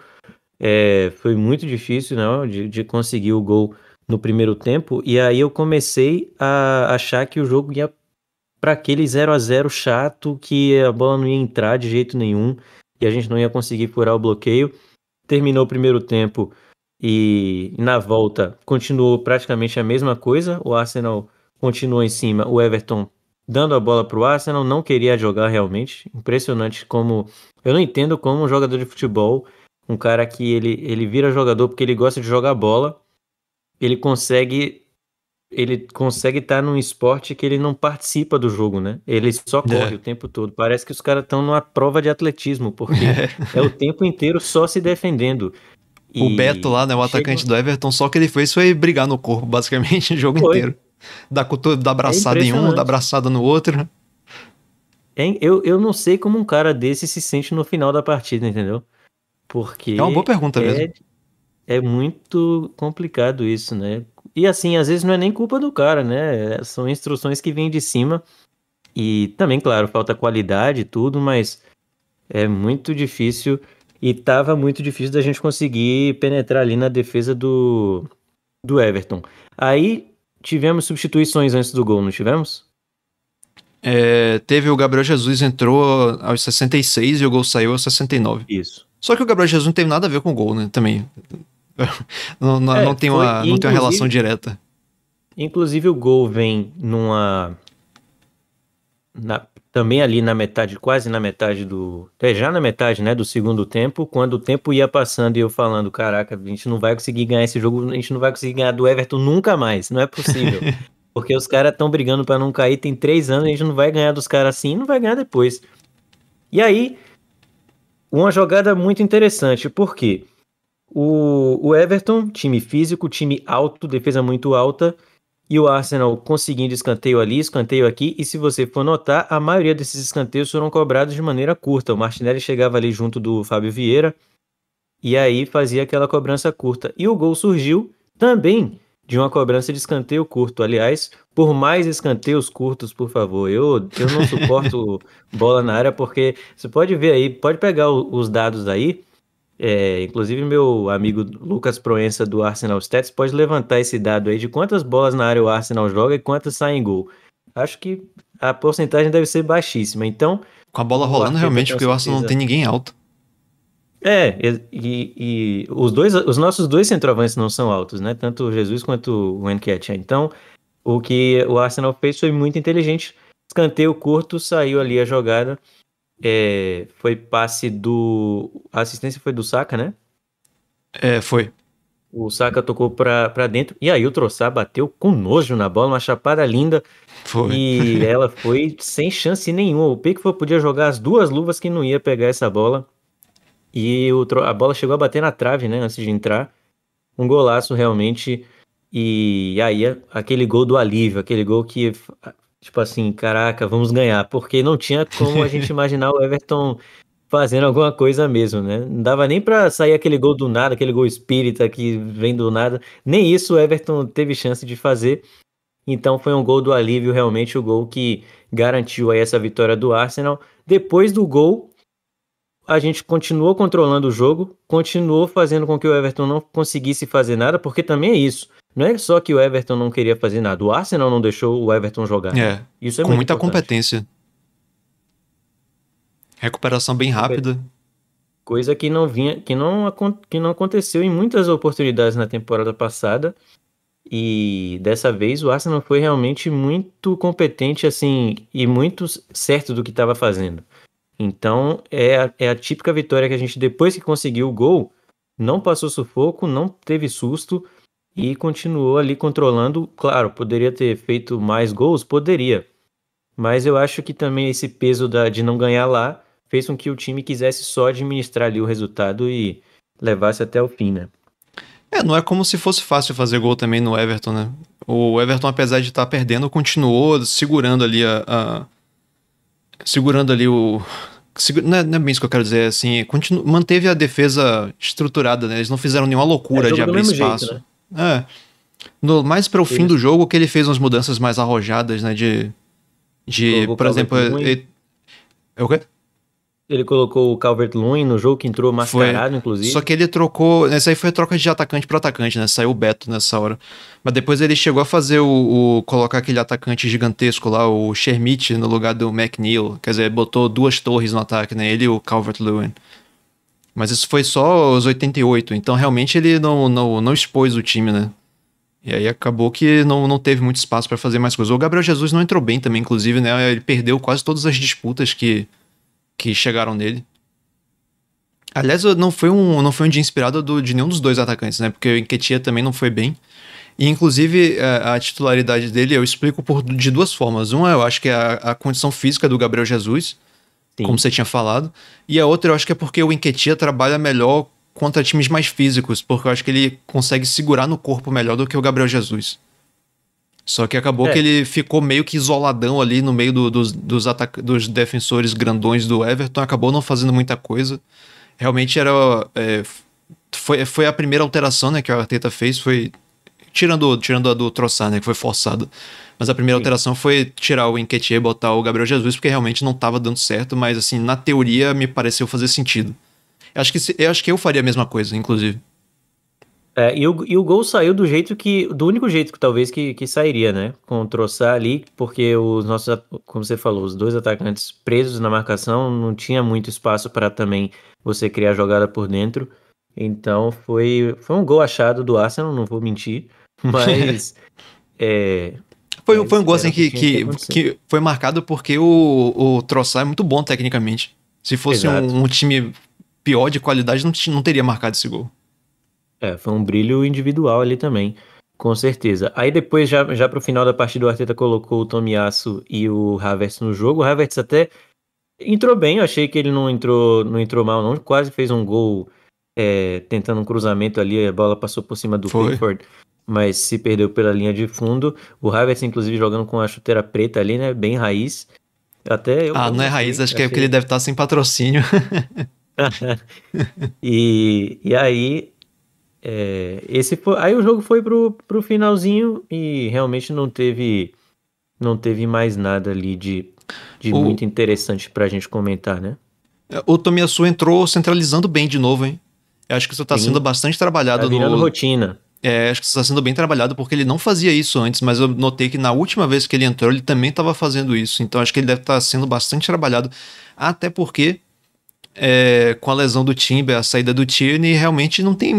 Foi muito difícil, não, de conseguir o gol no primeiro tempo, e aí eu comecei a achar que o jogo ia para aquele 0-0 chato, que a bola não ia entrar de jeito nenhum, e a gente não ia conseguir furar o bloqueio. Terminou o primeiro tempo e na volta continuou praticamente a mesma coisa. O Arsenal continuou em cima, o Everton dando a bola para o Arsenal, não queria jogar realmente. Impressionante como... Eu não entendo como um jogador de futebol, um cara que ele vira jogador porque ele gosta de jogar bola, ele consegue estar num esporte que ele não participa do jogo, né? Ele só corre o tempo todo. Parece que os caras estão numa prova de atletismo, porque é o tempo inteiro só se defendendo. O Beto lá, né? O atacante do Everton, só que ele fez foi brigar no corpo, basicamente, o jogo inteiro. Dar abraçada em um, dar abraçada no outro. Eu não sei como um cara desse se sente no final da partida, entendeu? Porque é uma boa pergunta mesmo. É muito complicado isso, né? E assim, às vezes não é nem culpa do cara, né? São instruções que vêm de cima. E também, claro, falta qualidade e tudo, mas é muito difícil. E tava muito difícil da gente conseguir penetrar ali na defesa do Everton. Aí tivemos substituições antes do gol, não tivemos? Teve o Gabriel Jesus, entrou aos 66 e o gol saiu aos 69. Isso. Só que o Gabriel Jesus não teve nada a ver com o gol, né? Também. Não tem uma relação direta. Inclusive o gol vem também ali na metade, quase na metade já na metade, né, do segundo tempo, quando o tempo ia passando e eu falando, caraca, a gente não vai conseguir ganhar esse jogo, a gente não vai conseguir ganhar do Everton nunca mais, não é possível. Porque os caras estão brigando pra não cair, tem 3 anos, a gente não vai ganhar dos caras assim, não vai ganhar depois. E aí, uma jogada muito interessante, por quê? O Everton, time físico, time alto, defesa muito alta, e o Arsenal conseguindo escanteio ali, escanteio aqui, e se você for notar, a maioria desses escanteios foram cobrados de maneira curta. O Martinelli chegava ali junto do Fábio Vieira, e aí fazia aquela cobrança curta. E o gol surgiu também de uma cobrança de escanteio curto. Aliás, por mais escanteios curtos, por favor. Eu não suporto bola na área, porque você pode ver aí, pode pegar os dados aí. Inclusive, meu amigo Lucas Proença do Arsenal Stats pode levantar esse dado aí de quantas bolas na área o Arsenal joga e quantas saem em gol. Acho que a porcentagem deve ser baixíssima. Então, Com a bola rolando, realmente, porque o Arsenal não tem ninguém alto. E os nossos dois centroavantes não são altos, né? Tanto o Jesus quanto o Nketiah. Então, o que o Arsenal fez foi muito inteligente. Escanteio curto, saiu ali a jogada. Foi passe a assistência foi do Saka, né? Foi. O Saka tocou pra dentro. E aí o Trossard bateu com nojo na bola, uma chapada linda. Foi. E ela foi sem chance nenhuma. O Pickford podia jogar as duas luvas que não ia pegar essa bola. E a bola chegou a bater na trave, né? Antes de entrar. Um golaço, realmente. E aí, aquele gol do alívio. Aquele gol que, tipo assim, caraca, vamos ganhar. Porque não tinha como a gente imaginar o Everton fazendo alguma coisa mesmo, né? Não dava nem pra sair aquele gol do nada, aquele gol espírita que vem do nada. Nem isso o Everton teve chance de fazer. Então foi um gol do alívio, realmente, o gol que garantiu aí essa vitória do Arsenal. Depois do gol, a gente continuou controlando o jogo, continuou fazendo com que o Everton não conseguisse fazer nada, porque também é isso. Não é só que o Everton não queria fazer nada, o Arsenal não deixou o Everton jogar. Isso é com muito muita importante. competência. Recuperação bem rápida. Coisa que não aconteceu em muitas oportunidades na temporada passada. E dessa vez o Arsenal foi realmente muito competente, assim, e muito certo do que estava fazendo. Então, é a típica vitória que a gente, depois que conseguiu o gol, não passou sufoco, não teve susto e continuou ali controlando. Claro, poderia ter feito mais gols? Poderia. Mas eu acho que também esse peso de não ganhar lá fez com que o time quisesse só administrar ali o resultado e levasse até o fim, né? Não é como se fosse fácil fazer gol também no Everton, né? O Everton, apesar de estar perdendo, continuou segurando ali segurando ali o... Não é bem isso que eu quero dizer, assim, manteve a defesa estruturada, né? Eles não fizeram nenhuma loucura de abrir espaço. Jeito, né? Mais para o fim do jogo que ele fez umas mudanças mais arrojadas, né? Por exemplo... O quê? Ele colocou o Calvert-Lewin no jogo, que entrou mascarado, inclusive. Só que ele trocou... Essa aí foi a troca de atacante para atacante, né? Saiu o Beto nessa hora. Mas depois ele chegou a fazer colocar aquele atacante gigantesco lá, o Shermit, no lugar do McNeil. Quer dizer, botou 2 torres no ataque, né? Ele e o Calvert-Lewin. Mas isso foi só os 88. Então, realmente, ele não expôs o time, né? E aí acabou que não teve muito espaço para fazer mais coisas. O Gabriel Jesus não entrou bem também, inclusive, né? Ele perdeu quase todas as disputas que chegaram nele. Aliás, não foi um dia inspirado de nenhum dos dois atacantes, né? Porque o Nketiah também não foi bem. E, inclusive, a titularidade dele eu explico de 2 formas. Uma, eu acho que é a condição física do Gabriel Jesus, sim, como você tinha falado. E a outra, eu acho que é porque o Nketiah trabalha melhor contra times mais físicos, porque eu acho que ele consegue segurar no corpo melhor do que o Gabriel Jesus. Só que acabou que ele ficou meio que isoladão ali no meio dos defensores grandões do Everton, acabou não fazendo muita coisa. Realmente foi a primeira alteração, né, que o Arteta fez, foi tirando a do Trossard, né, que foi forçado. Mas a primeira alteração foi tirar o Nketiah e botar o Gabriel Jesus, porque realmente não estava dando certo, mas assim, na teoria me pareceu fazer sentido. Eu acho que eu faria a mesma coisa, inclusive. E o gol saiu do único jeito que talvez que sairia, né? Com o Trossard ali, porque os nossos, como você falou, os 2 atacantes presos na marcação, não tinha muito espaço para também você criar jogada por dentro. Então foi um gol achado do Arsenal, não vou mentir, mas foi um gol assim que foi marcado porque o Trossard é muito bom tecnicamente. Se fosse um time pior de qualidade, não teria marcado esse gol. Foi um brilho individual ali também. Com certeza. Aí depois, já pro final da partida, o Arteta colocou o Tomiyasu e o Havertz no jogo. O Havertz até entrou bem, eu achei que ele não entrou mal, não. Quase fez um gol tentando um cruzamento ali, a bola passou por cima do Foi. Pickford, mas se perdeu pela linha de fundo. O Havertz, inclusive, jogando com a chuteira preta ali, né? Bem raiz. Até eu Não é raiz, acho que é porque ele deve estar sem patrocínio. E aí, aí o jogo foi pro finalzinho e realmente não teve mais nada ali de muito interessante pra gente comentar, né? O Tomiyasu entrou centralizando bem de novo, hein? Eu acho que isso está sendo bastante trabalhado tá virando rotina. Acho que isso está sendo bem trabalhado porque ele não fazia isso antes, mas eu notei que na última vez que ele entrou, ele também estava fazendo isso. Então acho que ele deve estar sendo bastante trabalhado. Até porque, com a lesão do Timber, a saída do Tierney, realmente não tem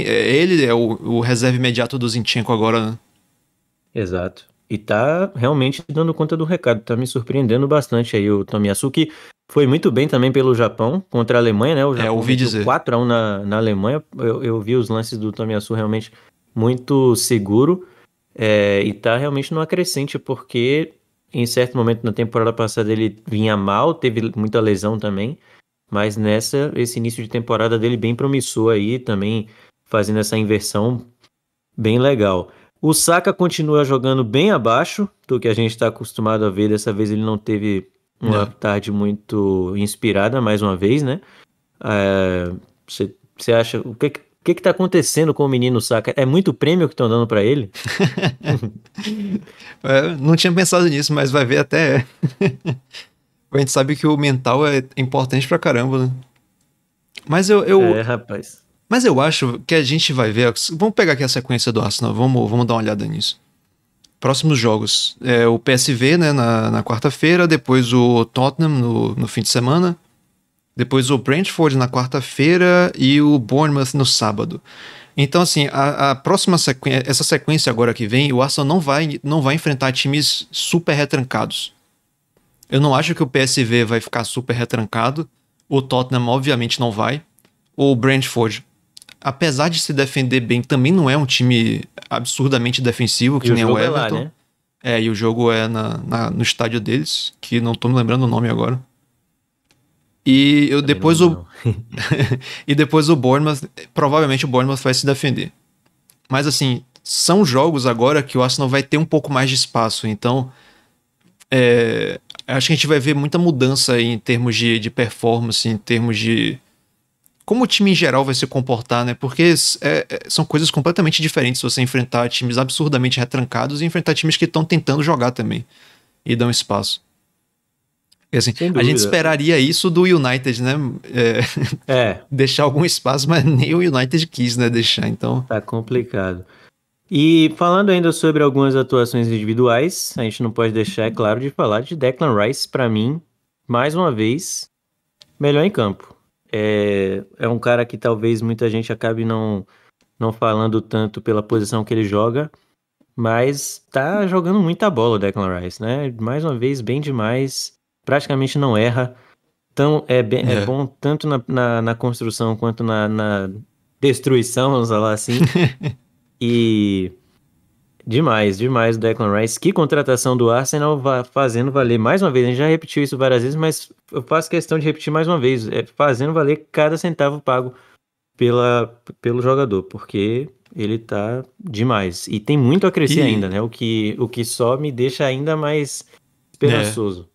ele é o reserva imediato do Zinchenko agora, né? Exato. E tá realmente dando conta do recado. Tá me surpreendendo bastante aí o Tomiyasu, que foi muito bem também pelo Japão contra a Alemanha, né? O Japão ouvi meteu dizer. 4-1 na Alemanha. Eu vi os lances do Tomiyasu realmente muito seguro. E tá realmente numa crescente, porque em certo momento na temporada passada ele vinha mal, teve muita lesão também. Mas esse início de temporada dele bem promissor aí, também fazendo essa inversão bem legal. O Saka continua jogando bem abaixo do que a gente está acostumado a ver. Dessa vez ele não teve uma tarde muito inspirada, mais uma vez, né? Você acha... O que está acontecendo com o menino Saka? É muito prêmio que estão dando para ele? Não tinha pensado nisso, mas vai ver até... A gente sabe que o mental é importante pra caramba, né? Mas rapaz. Mas eu acho que a gente vai ver... Vamos pegar aqui a sequência do Arsenal, vamos dar uma olhada nisso. Próximos jogos. O PSV, né, na quarta-feira, depois o Tottenham no fim de semana, depois o Brentford na quarta-feira e o Bournemouth no sábado. Então, assim, a próxima sequência, essa sequência agora que vem, o Arsenal não vai enfrentar times super retrancados. Eu não acho que o PSV vai ficar super retrancado. O Tottenham, obviamente, não vai. O Brentford, apesar de se defender bem, também não é um time absurdamente defensivo, que nem o Everton. Lá, né? E o jogo é no estádio deles, que não tô me lembrando o nome agora. E depois e depois o Bournemouth, provavelmente o Bournemouth vai se defender. Mas assim, são jogos agora que o Arsenal vai ter um pouco mais de espaço, então acho que a gente vai ver muita mudança em termos de performance, em termos de como o time em geral vai se comportar, né? Porque são coisas completamente diferentes se você enfrentar times absurdamente retrancados e enfrentar times que estão tentando jogar também e dão espaço. E, assim, a gente esperaria isso do United, né? Deixar algum espaço, mas nem o United quis, né? Deixar, então... Tá complicado. E falando ainda sobre algumas atuações individuais, a gente não pode deixar, é claro, de falar de Declan Rice, para mim, mais uma vez, melhor em campo. É um cara que talvez muita gente acabe não falando tanto pela posição que ele joga, mas tá jogando muita bola o Declan Rice, né? Mais uma vez, bem demais, praticamente não erra. Então, é bom tanto na construção quanto na destruição, vamos falar assim. E demais o Declan Rice. Que contratação do Arsenal fazendo valer mais uma vez. A gente já repetiu isso várias vezes, mas eu faço questão de repetir mais uma vez. Fazendo valer cada centavo pago pelo jogador, porque ele tá demais. E tem muito a crescer ainda, né? O que só me deixa ainda mais esperançoso.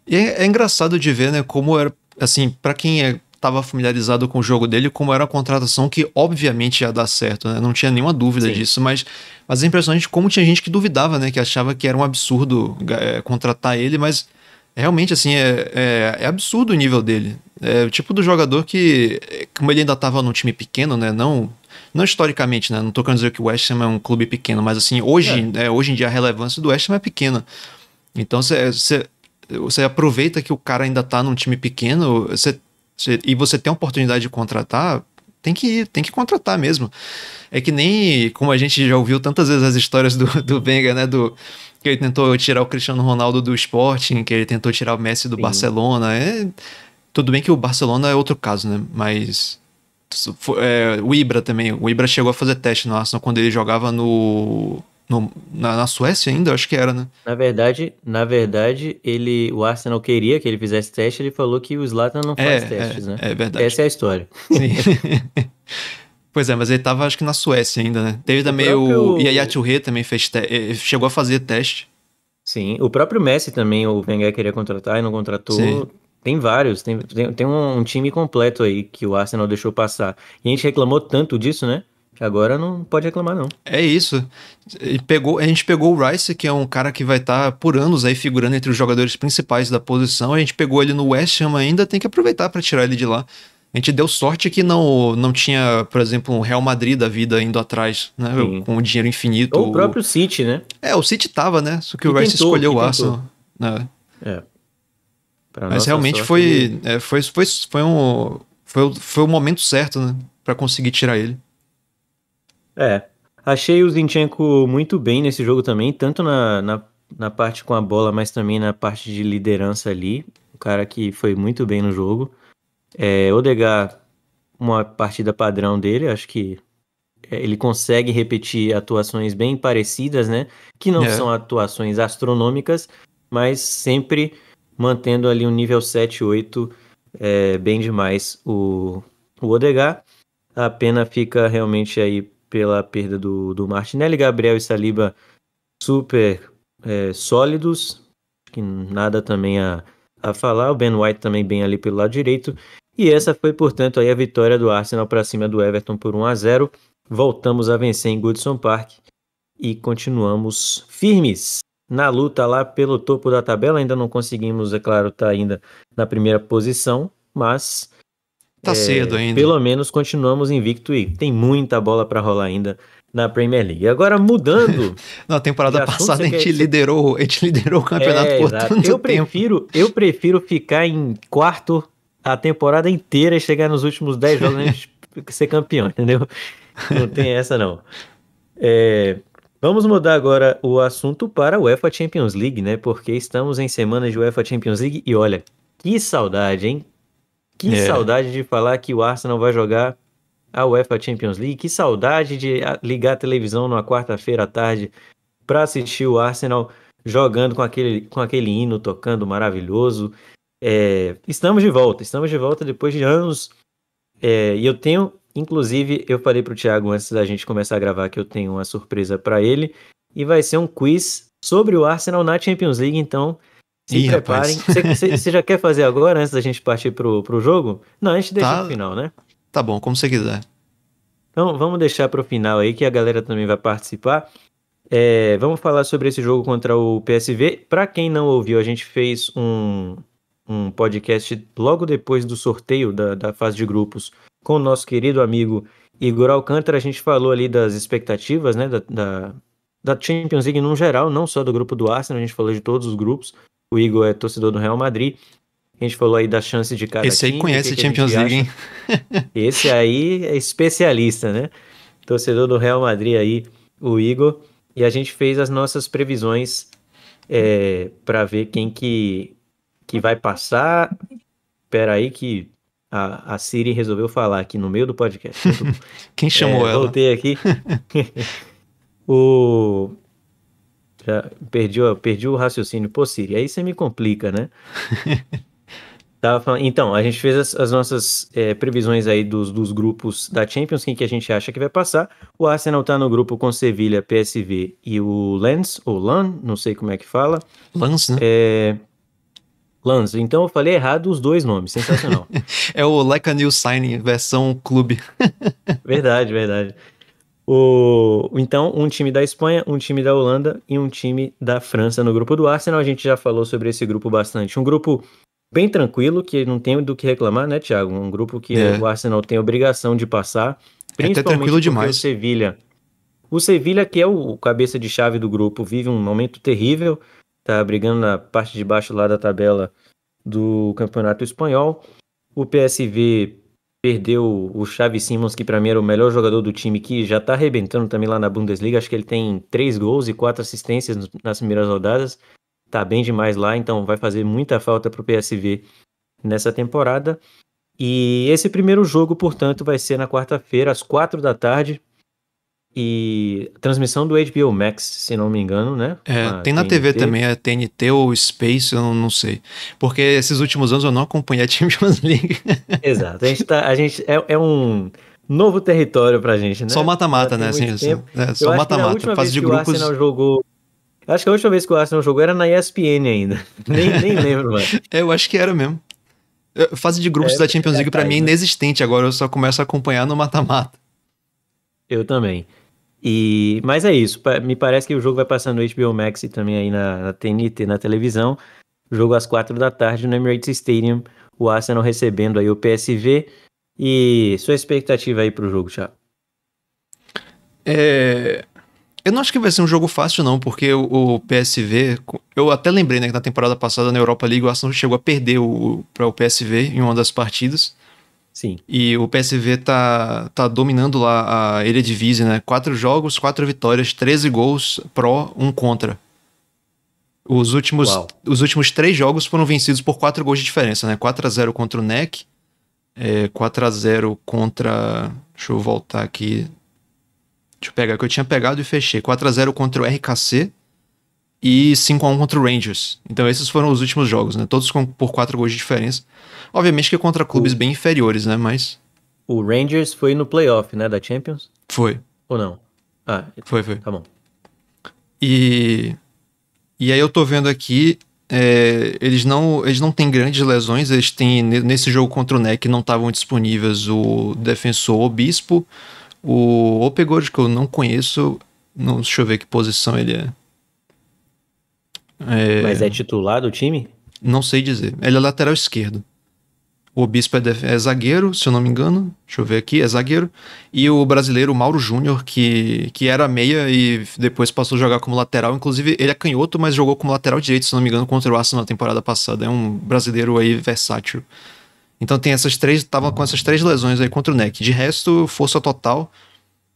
E é engraçado de ver, né? Como era, assim, pra quem estava familiarizado com o jogo dele, como era uma contratação que obviamente ia dar certo, né? Não tinha nenhuma dúvida disso, mas é impressionante como tinha gente que duvidava, né? Que achava que era um absurdo contratar ele, mas realmente, assim, é absurdo o nível dele. É o tipo do jogador que, como ele ainda estava num time pequeno, né? Não historicamente, né? Não tô querendo dizer que o West Ham é um clube pequeno, mas assim, hoje em dia a relevância do West Ham é pequena. Então você aproveita que o cara ainda tá num time pequeno, e você tem a oportunidade de contratar, tem que contratar mesmo. É que nem, como a gente já ouviu tantas vezes as histórias do Wenger, né, que ele tentou tirar o Cristiano Ronaldo do Sporting, que ele tentou tirar o Messi do Barcelona. Tudo bem que o Barcelona é outro caso, né, mas O Ibra também. O Ibra chegou a fazer teste no Arsenal quando ele jogava na Suécia ainda, acho que era, né? Na verdade, o Arsenal queria que ele fizesse teste, ele falou que o Zlatan não faz testes, né? É verdade. Essa é a história. Sim. Pois é, mas ele tava, acho que na Suécia ainda, né? Teve também o Yaya Touré também chegou a fazer teste. Sim, o próprio Messi também, o Wenger queria contratar e não contratou. Sim. Tem vários, tem um time completo aí que o Arsenal deixou passar. E a gente reclamou tanto disso, né? Que agora não pode reclamar, não. É isso. A gente pegou o Rice, que é um cara que vai estar por anos aí figurando entre os jogadores principais da posição. A gente pegou ele no West Ham ainda, tem que aproveitar para tirar ele de lá. A gente deu sorte que não tinha, por exemplo, um Real Madrid da vida indo atrás, né? Sim. Com o dinheiro infinito. Ou o próprio City, né? O City tava, né? Só que o Rice escolheu o Arsenal. Né? Mas realmente foi o momento certo, né? Pra conseguir tirar ele. Achei o Zinchenko muito bem nesse jogo também, tanto na parte com a bola, mas também na parte de liderança ali. O cara que foi muito bem no jogo. Odegaard, uma partida padrão dele, acho que ele consegue repetir atuações bem parecidas, né? Que não são atuações astronômicas, mas sempre mantendo ali um nível 7, 8, bem demais o Odegaard. A pena fica realmente aí pela perda do Martinelli. Gabriel e Saliba super sólidos, que nada também a falar. O Ben White também bem ali pelo lado direito. E essa foi, portanto, aí a vitória do Arsenal para cima do Everton por 1-0. Voltamos a vencer em Goodison Park e continuamos firmes na luta lá pelo topo da tabela. Ainda não conseguimos, é claro, estar ainda na primeira posição, mas tá cedo ainda. Pelo menos continuamos invicto e tem muita bola para rolar ainda na Premier League. Agora, mudando... Na temporada passada a gente liderou o campeonato por tanto tempo. Eu prefiro ficar em quarto a temporada inteira e chegar nos últimos 10 jogos a gente ser campeão, entendeu? Não tem essa, não. Vamos mudar agora o assunto para a UEFA Champions League, né? Porque estamos em semana de UEFA Champions League e olha, que saudade, hein? Que saudade de falar que o Arsenal vai jogar a UEFA Champions League. Que saudade de ligar a televisão numa quarta-feira à tarde para assistir o Arsenal jogando com aquele hino tocando maravilhoso. Estamos de volta depois de anos. E eu tenho, inclusive, eu falei pro Thiago antes da gente começar a gravar que eu tenho uma surpresa para ele. E vai ser um quiz sobre o Arsenal na Champions League, então... Se preparem. Você já quer fazer agora, antes da gente partir pro jogo? Não, a gente deixa pro final, né? Tá bom, como você quiser. Então, vamos deixar pro final aí, que a galera também vai participar. Vamos falar sobre esse jogo contra o PSV. Pra quem não ouviu, a gente fez um podcast logo depois do sorteio da fase de grupos com o nosso querido amigo Igor Alcântara. A gente falou ali das expectativas, né, da Champions League no geral, não só do grupo do Arsenal, a gente falou de todos os grupos. O Igor é torcedor do Real Madrid. A gente falou aí das chances de cada time. Esse aí conhece a Champions League, hein? Esse aí é especialista, né? Torcedor do Real Madrid aí, o Igor. E a gente fez as nossas previsões para ver quem que vai passar. Espera aí que a Siri resolveu falar aqui no meio do podcast. Quem chamou ela? Voltei aqui. Já perdi o raciocínio. Pô, Siri, aí você me complica, né? Então, a gente fez as nossas previsões aí dos grupos da Champions, quem que a gente acha que vai passar. O Arsenal tá no grupo com Sevilha, PSV e o Lens, ou Lan, não sei como é que fala. Lens, né? Lens, então eu falei errado os dois nomes, sensacional. É o Like a New Signing, versão clube. Verdade. Então, um time da Espanha, um time da Holanda e um time da França no grupo do Arsenal. A gente já falou sobre esse grupo bastante. Um grupo bem tranquilo, que não tem do que reclamar, né, Thiago? Um grupo que o Arsenal tem obrigação de passar. Principalmente até tranquilo demais. O Sevilha, que é o cabeça de chave do grupo, vive um momento terrível. Tá brigando na parte de baixo lá da tabela do Campeonato Espanhol. O PSV... perdeu o Xavi Simons, que para mim era o melhor jogador do time, que já tá arrebentando também lá na Bundesliga. Acho que ele tem 3 gols e 4 assistências nas primeiras rodadas. Tá bem demais lá, então vai fazer muita falta pro PSV nessa temporada. E esse primeiro jogo, portanto, vai ser na quarta-feira, às 4 da tarde. E transmissão do HBO Max, se não me engano, né? Tem na TV também, a TNT ou Space, eu não sei. Porque esses últimos anos eu não acompanhei a Champions League. Exato. A gente é um novo território pra gente, né? Só mata-mata, né? Assim, só mata-mata. Fase de grupos. Acho que a última vez que o Arsenal jogou era na ESPN ainda. nem lembro, mano. Eu acho que era mesmo. Fase de grupos da Champions League pra mim é inexistente. Agora eu só começo a acompanhar no mata-mata. Eu também. Mas é isso, me parece que o jogo vai passar no HBO Max e também aí na TNT, na televisão. Jogo às 4 da tarde no Emirates Stadium, o Arsenal recebendo aí o PSV. E sua expectativa aí pro jogo, Thiago? Eu não acho que vai ser um jogo fácil não, porque o PSV, eu até lembrei, né, que na temporada passada na Europa League o Arsenal chegou a perder para o PSV em uma das partidas. Sim. E o PSV tá dominando lá a Eredivisie, né? 4 jogos, 4 vitórias, 13 gols pró, 1 contra. Os últimos 3 jogos foram vencidos por 4 gols de diferença, né? 4-0 contra o NEC, 4-0 contra... Deixa eu voltar aqui. Deixa eu pegar que eu tinha pegado e fechei. 4-0 contra o RKC e 5-1 contra o Rangers. Então esses foram os últimos jogos, né? Todos por 4 gols de diferença. Obviamente que é contra clubes bem inferiores, né? Mas... O Rangers foi no playoff, né? Da Champions? Foi. Ou não? Foi. Tá bom. E aí eu tô vendo aqui, eles não têm grandes lesões, eles têm, nesse jogo contra o NEC não estavam disponíveis o defensor Obispo, o Opegor, que eu não conheço, deixa eu ver que posição ele é. Mas é titular do time? Não sei dizer, ele é lateral esquerdo. O Obispo é zagueiro, se eu não me engano. Deixa eu ver aqui, é zagueiro. E o brasileiro Mauro Júnior, que era meia e depois passou a jogar como lateral. Inclusive, ele é canhoto, mas jogou como lateral direito, se não me engano, contra o Arsenal na temporada passada. É um brasileiro aí versátil. Então tem tava com essas 3 lesões aí contra o NEC. De resto, força total.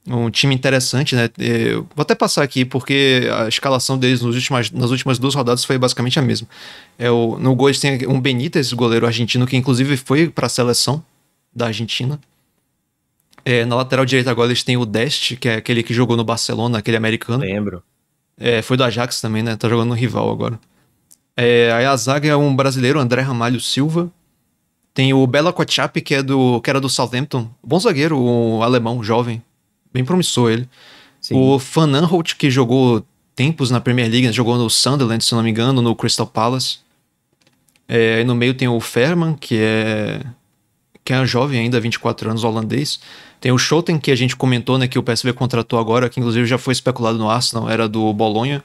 Um time interessante, né? Eu vou até passar aqui, porque a escalação deles nas últimas 2 rodadas foi basicamente a mesma. No gol eles têm um Benítez, goleiro argentino, que inclusive foi para a seleção da Argentina. Na lateral direita agora eles têm o Dest, que é aquele que jogou no Barcelona, aquele americano. Lembro. Foi do Ajax também, né? Tá jogando no rival agora. Aí a zaga é um brasileiro, André Ramalho Silva. Tem o Bela Kotchap, que era do Southampton. Bom zagueiro, o alemão, jovem. Bem promissor ele. Sim. O Van Aanholt, que jogou tempos na Premier League, jogou no Sunderland, se não me engano, no Crystal Palace. Aí no meio tem o Ferman, que é jovem ainda, 24 anos, holandês. Tem o Schouten, que a gente comentou, né, que o PSV contratou agora, que inclusive já foi especulado no Arsenal, era do Bolonha.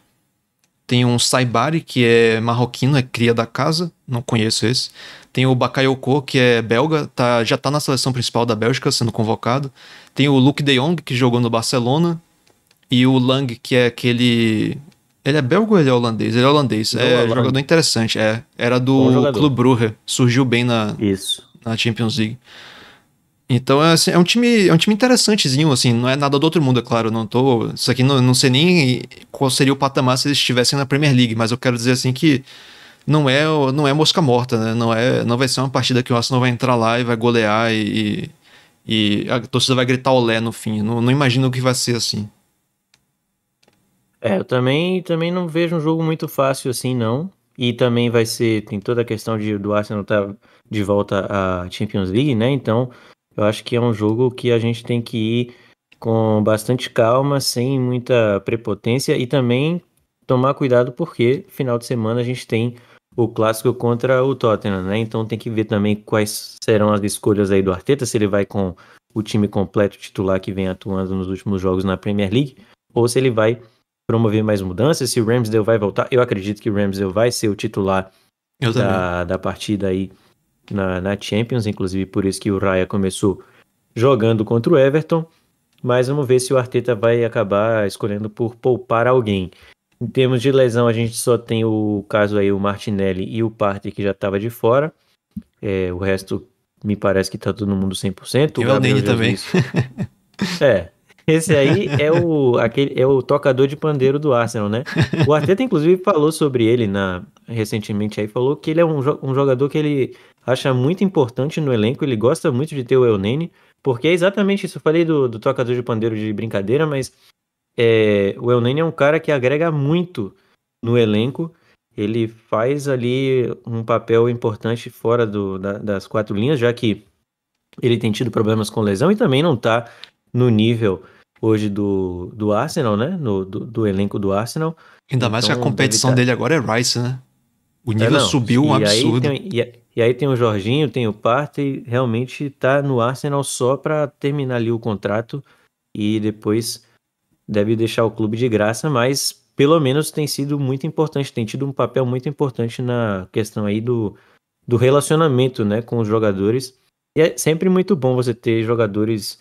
Tem um Saibari, que é marroquino, é cria da casa, não conheço esse. Tem o Bakayoko, que é belga, já tá na seleção principal da Bélgica, sendo convocado. Tem o Luc de Jong, que jogou no Barcelona. E o Lang, que é aquele... Ele é belga ou ele é holandês? Ele é holandês. É um jogador interessante. Era do Clube Brugge. Surgiu bem na Champions League. Então é um time interessantezinho, assim. Não é nada do outro mundo, é claro. Isso aqui não sei nem qual seria o patamar se eles estivessem na Premier League. Mas eu quero dizer assim que não é mosca morta, né? Não vai ser uma partida que o Arsenal vai entrar lá e vai golear e a torcida vai gritar olé no fim. Não imagino que vai ser assim. Eu também não vejo um jogo muito fácil assim, não. E também tem toda a questão do Arsenal estar de volta à Champions League, né? Então, eu acho que é um jogo que a gente tem que ir com bastante calma, sem muita prepotência e também tomar cuidado porque final de semana a gente tem o clássico contra o Tottenham, né? Então tem que ver também quais serão as escolhas aí do Arteta, se ele vai com o time completo titular que vem atuando nos últimos jogos na Premier League, ou se ele vai promover mais mudanças, se o Ramsdale vai voltar. Eu acredito que o Ramsdale vai ser o titular da partida aí na Champions, inclusive por isso que o Raya começou jogando contra o Everton, mas vamos ver se o Arteta vai acabar escolhendo por poupar alguém. Em termos de lesão, a gente só tem o caso aí, o Martinelli e o Partey, que já estava de fora. O resto, me parece que tá todo mundo 100%. E o Elneny também. Esse aí é o tocador de pandeiro do Arsenal, né? O Arteta, inclusive, falou sobre ele recentemente aí falou que ele é um jogador que ele acha muito importante no elenco, ele gosta muito de ter o Elneny, porque é exatamente isso. Eu falei do tocador de pandeiro de brincadeira, mas o Elneny é um cara que agrega muito no elenco. Ele faz ali um papel importante fora das quatro linhas, já que ele tem tido problemas com lesão e também não tá no nível hoje do Arsenal, né? Do elenco do Arsenal. Ainda mais que a Então, competição dele agora é Rice, né? O nível subiu um absurdo. E aí tem o Jorginho, tem o Partey, realmente tá no Arsenal só para terminar ali o contrato e depois deve deixar o clube de graça, mas pelo menos tem sido muito importante, tem tido um papel muito importante na questão aí do relacionamento, né, com os jogadores. E é sempre muito bom você ter jogadores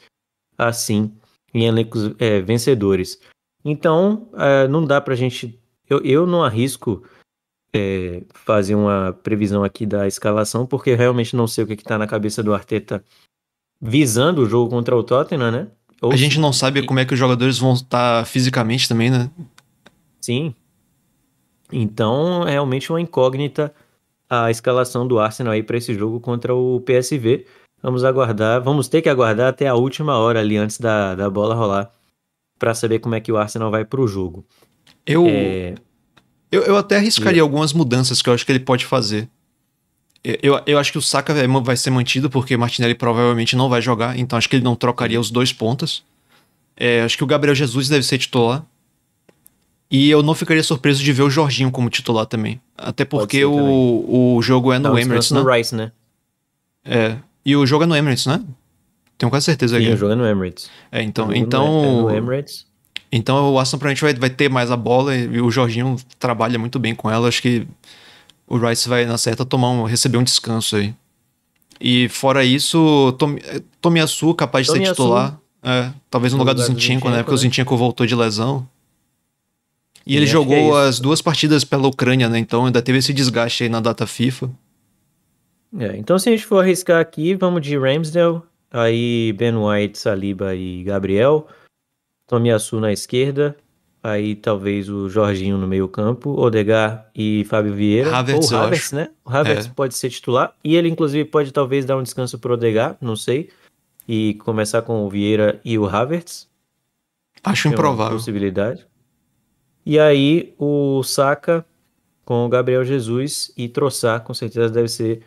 assim em elencos vencedores. Então, não dá pra gente... Eu não arrisco fazer uma previsão aqui da escalação, porque eu realmente não sei o que tá na cabeça do Arteta visando o jogo contra o Tottenham, né? A gente não sabe como é que os jogadores vão estar fisicamente também, né? Sim. Então, é realmente uma incógnita a escalação do Arsenal aí para esse jogo contra o PSV. Vamos ter que aguardar até a última hora ali antes da bola rolar para saber como é que o Arsenal vai pro jogo. Eu até arriscaria algumas mudanças que eu acho que ele pode fazer. Eu acho que o Saka vai ser mantido porque Martinelli provavelmente não vai jogar, então acho que ele não trocaria os dois pontas. Acho que o Gabriel Jesus deve ser titular. E eu não ficaria surpreso de ver o Jorginho como titular também. Até porque o jogo é no Emirates, né? No Rice, né? E o jogo é no Emirates, né? Tenho quase certeza aqui. Sim, o jogo é no Emirates. Então no Emirates. Então o Arsenal provavelmente vai ter mais a bola e o Jorginho trabalha muito bem com ela. Acho que o Rice vai, na certa, receber um descanso aí. E fora isso, Tomiyasu capaz de ser titular. Talvez no lugar do Zinchenko, né? Porque o Zinchenko voltou de lesão. E ele jogou as 2 partidas pela Ucrânia, né? Então ainda teve esse desgaste aí na data FIFA. Então se a gente for arriscar aqui, vamos de Ramsdale, aí Ben White, Saliba e Gabriel, Tomiyasu na esquerda, aí talvez o Jorginho no meio campo, Odegaard e Fábio Vieira, Havertz, ou o Havertz, né? O Havertz pode ser titular, e ele inclusive pode talvez dar um descanso pro Odegaard, não sei, e começar com o Vieira e o Havertz. Acho improvável. Possibilidade. E aí o Saka com o Gabriel Jesus e Trossard, com certeza deve ser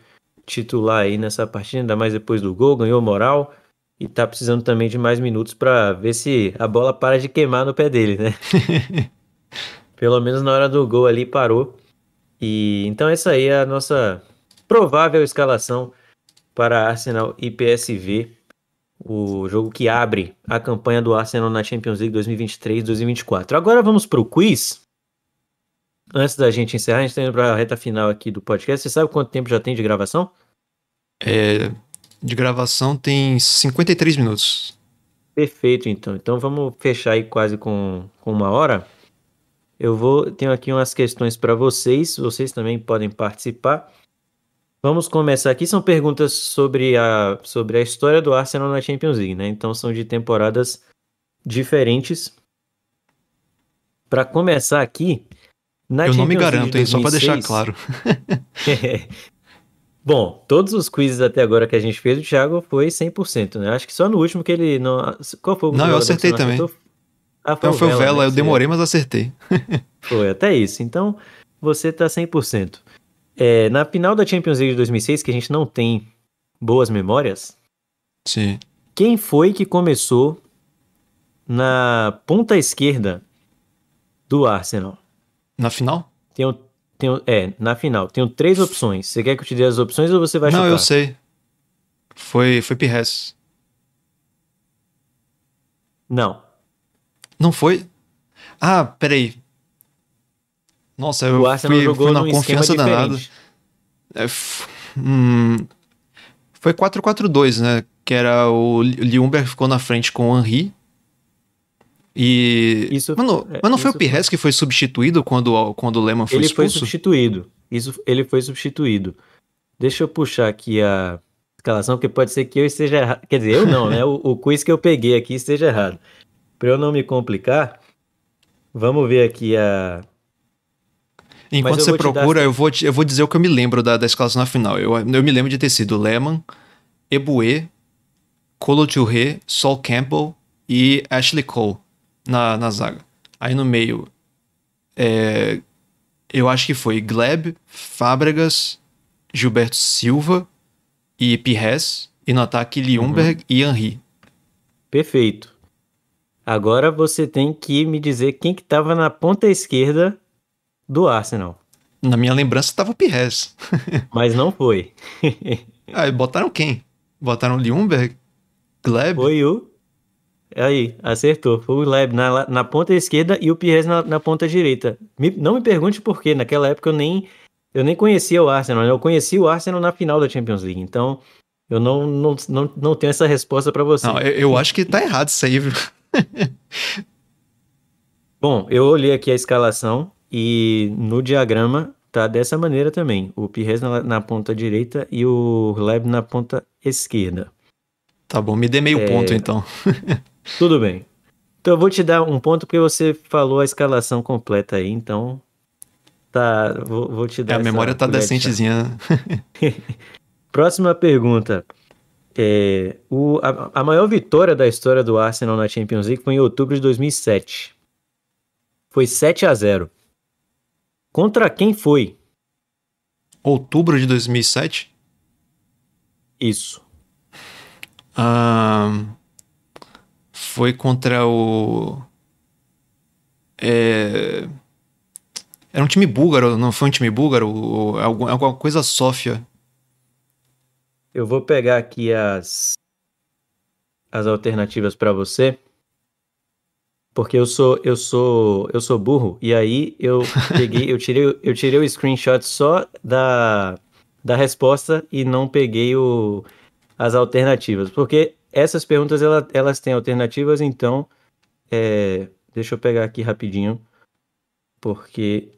titular aí nessa partida, ainda mais depois do gol, ganhou moral e tá precisando também de mais minutos para ver se a bola para de queimar no pé dele, né? Pelo menos na hora do gol ali parou. E então essa aí é a nossa provável escalação para Arsenal e PSV, o jogo que abre a campanha do Arsenal na Champions League 2023-2024. Agora vamos pro quiz. Antes da gente encerrar, a gente tá indo pra reta final aqui do podcast. Você sabe quanto tempo já tem de gravação? De gravação tem 53 minutos. Perfeito, então. Então vamos fechar aí quase com 1 hora. Tenho aqui umas questões para vocês. Vocês também podem participar. Vamos começar aqui. São perguntas sobre a história do Arsenal na Champions League, né? Então são de temporadas diferentes. Para começar aqui, na eu Champions não me garanto, League de 2006, só para deixar claro. Bom, todos os quizzes até agora que a gente fez, o Thiago foi 100%, né? Acho que só no último que ele não... Qual foi o Não, eu acertei também. Foi o Vela, né? eu demorei, mas acertei. Foi, até isso. Então, você tá 100%. Na final da Champions League de 2006, que a gente não tem boas memórias... Sim. Quem foi que começou na ponta esquerda do Arsenal? Na final? Na final. Tenho 3 opções. Você quer que eu te dê as opções ou você vai chutar? Não, eu sei. Foi Pires. Não. Não foi? Ah, peraí. Nossa, eu fui na confiança danada. Foi 4-4-2, né? Que era o Ljungberg ficou na frente com o Henry. Mas não foi o Pires que foi substituído quando o Lehmann foi expulso? Ele foi substituído. Ele foi substituído. Deixa eu puxar aqui a escalação, porque pode ser que eu esteja errado. Quer dizer, eu não, né? O quiz que eu peguei aqui esteja errado. Para eu não me complicar, vamos ver aqui Enquanto eu você vou te dar procura, eu vou dizer o que eu me lembro da escalação na final. Eu me lembro de ter sido Lehmann, Eboué, Kolo Touré, Sol Campbell e Ashley Cole na zaga. Aí no meio, eu acho que foi Gleb, Fábregas, Gilberto Silva e Pires. E no ataque, Ljungberg e Henry. Perfeito. Agora você tem que me dizer quem que estava na ponta esquerda do Arsenal. Na minha lembrança tava o Pires. Mas não foi. Ah, e botaram quem? Botaram Ljungberg? Gleb? Foi o... Aí, acertou. Foi o Leb na ponta esquerda e o Pires na ponta direita. Não me pergunte por quê. Naquela época eu nem conhecia o Arsenal. Né? Eu conheci o Arsenal na final da Champions League. Então, eu não tenho essa resposta para você. Não, eu acho que tá errado isso aí, viu? Bom, eu olhei aqui a escalação e no diagrama tá dessa maneira também. O Pires na ponta direita e o Leb na ponta esquerda. Tá bom, me dê meio ponto então. Tudo bem. Então eu vou te dar um ponto porque você falou a escalação completa aí, então tá, vou te dar A memória tá decentezinha. Próxima pergunta. A maior vitória da história do Arsenal na Champions League foi em outubro de 2007. Foi 7-0. Contra quem foi? Outubro de 2007? Isso. Foi contra o... Era um time búlgaro, não foi um time búlgaro? Alguma coisa Sófia. Eu vou pegar aqui as alternativas para você, porque eu sou burro e aí eu tirei o screenshot só da resposta e não peguei as alternativas, porque essas perguntas elas têm alternativas, então deixa eu pegar aqui rapidinho, porque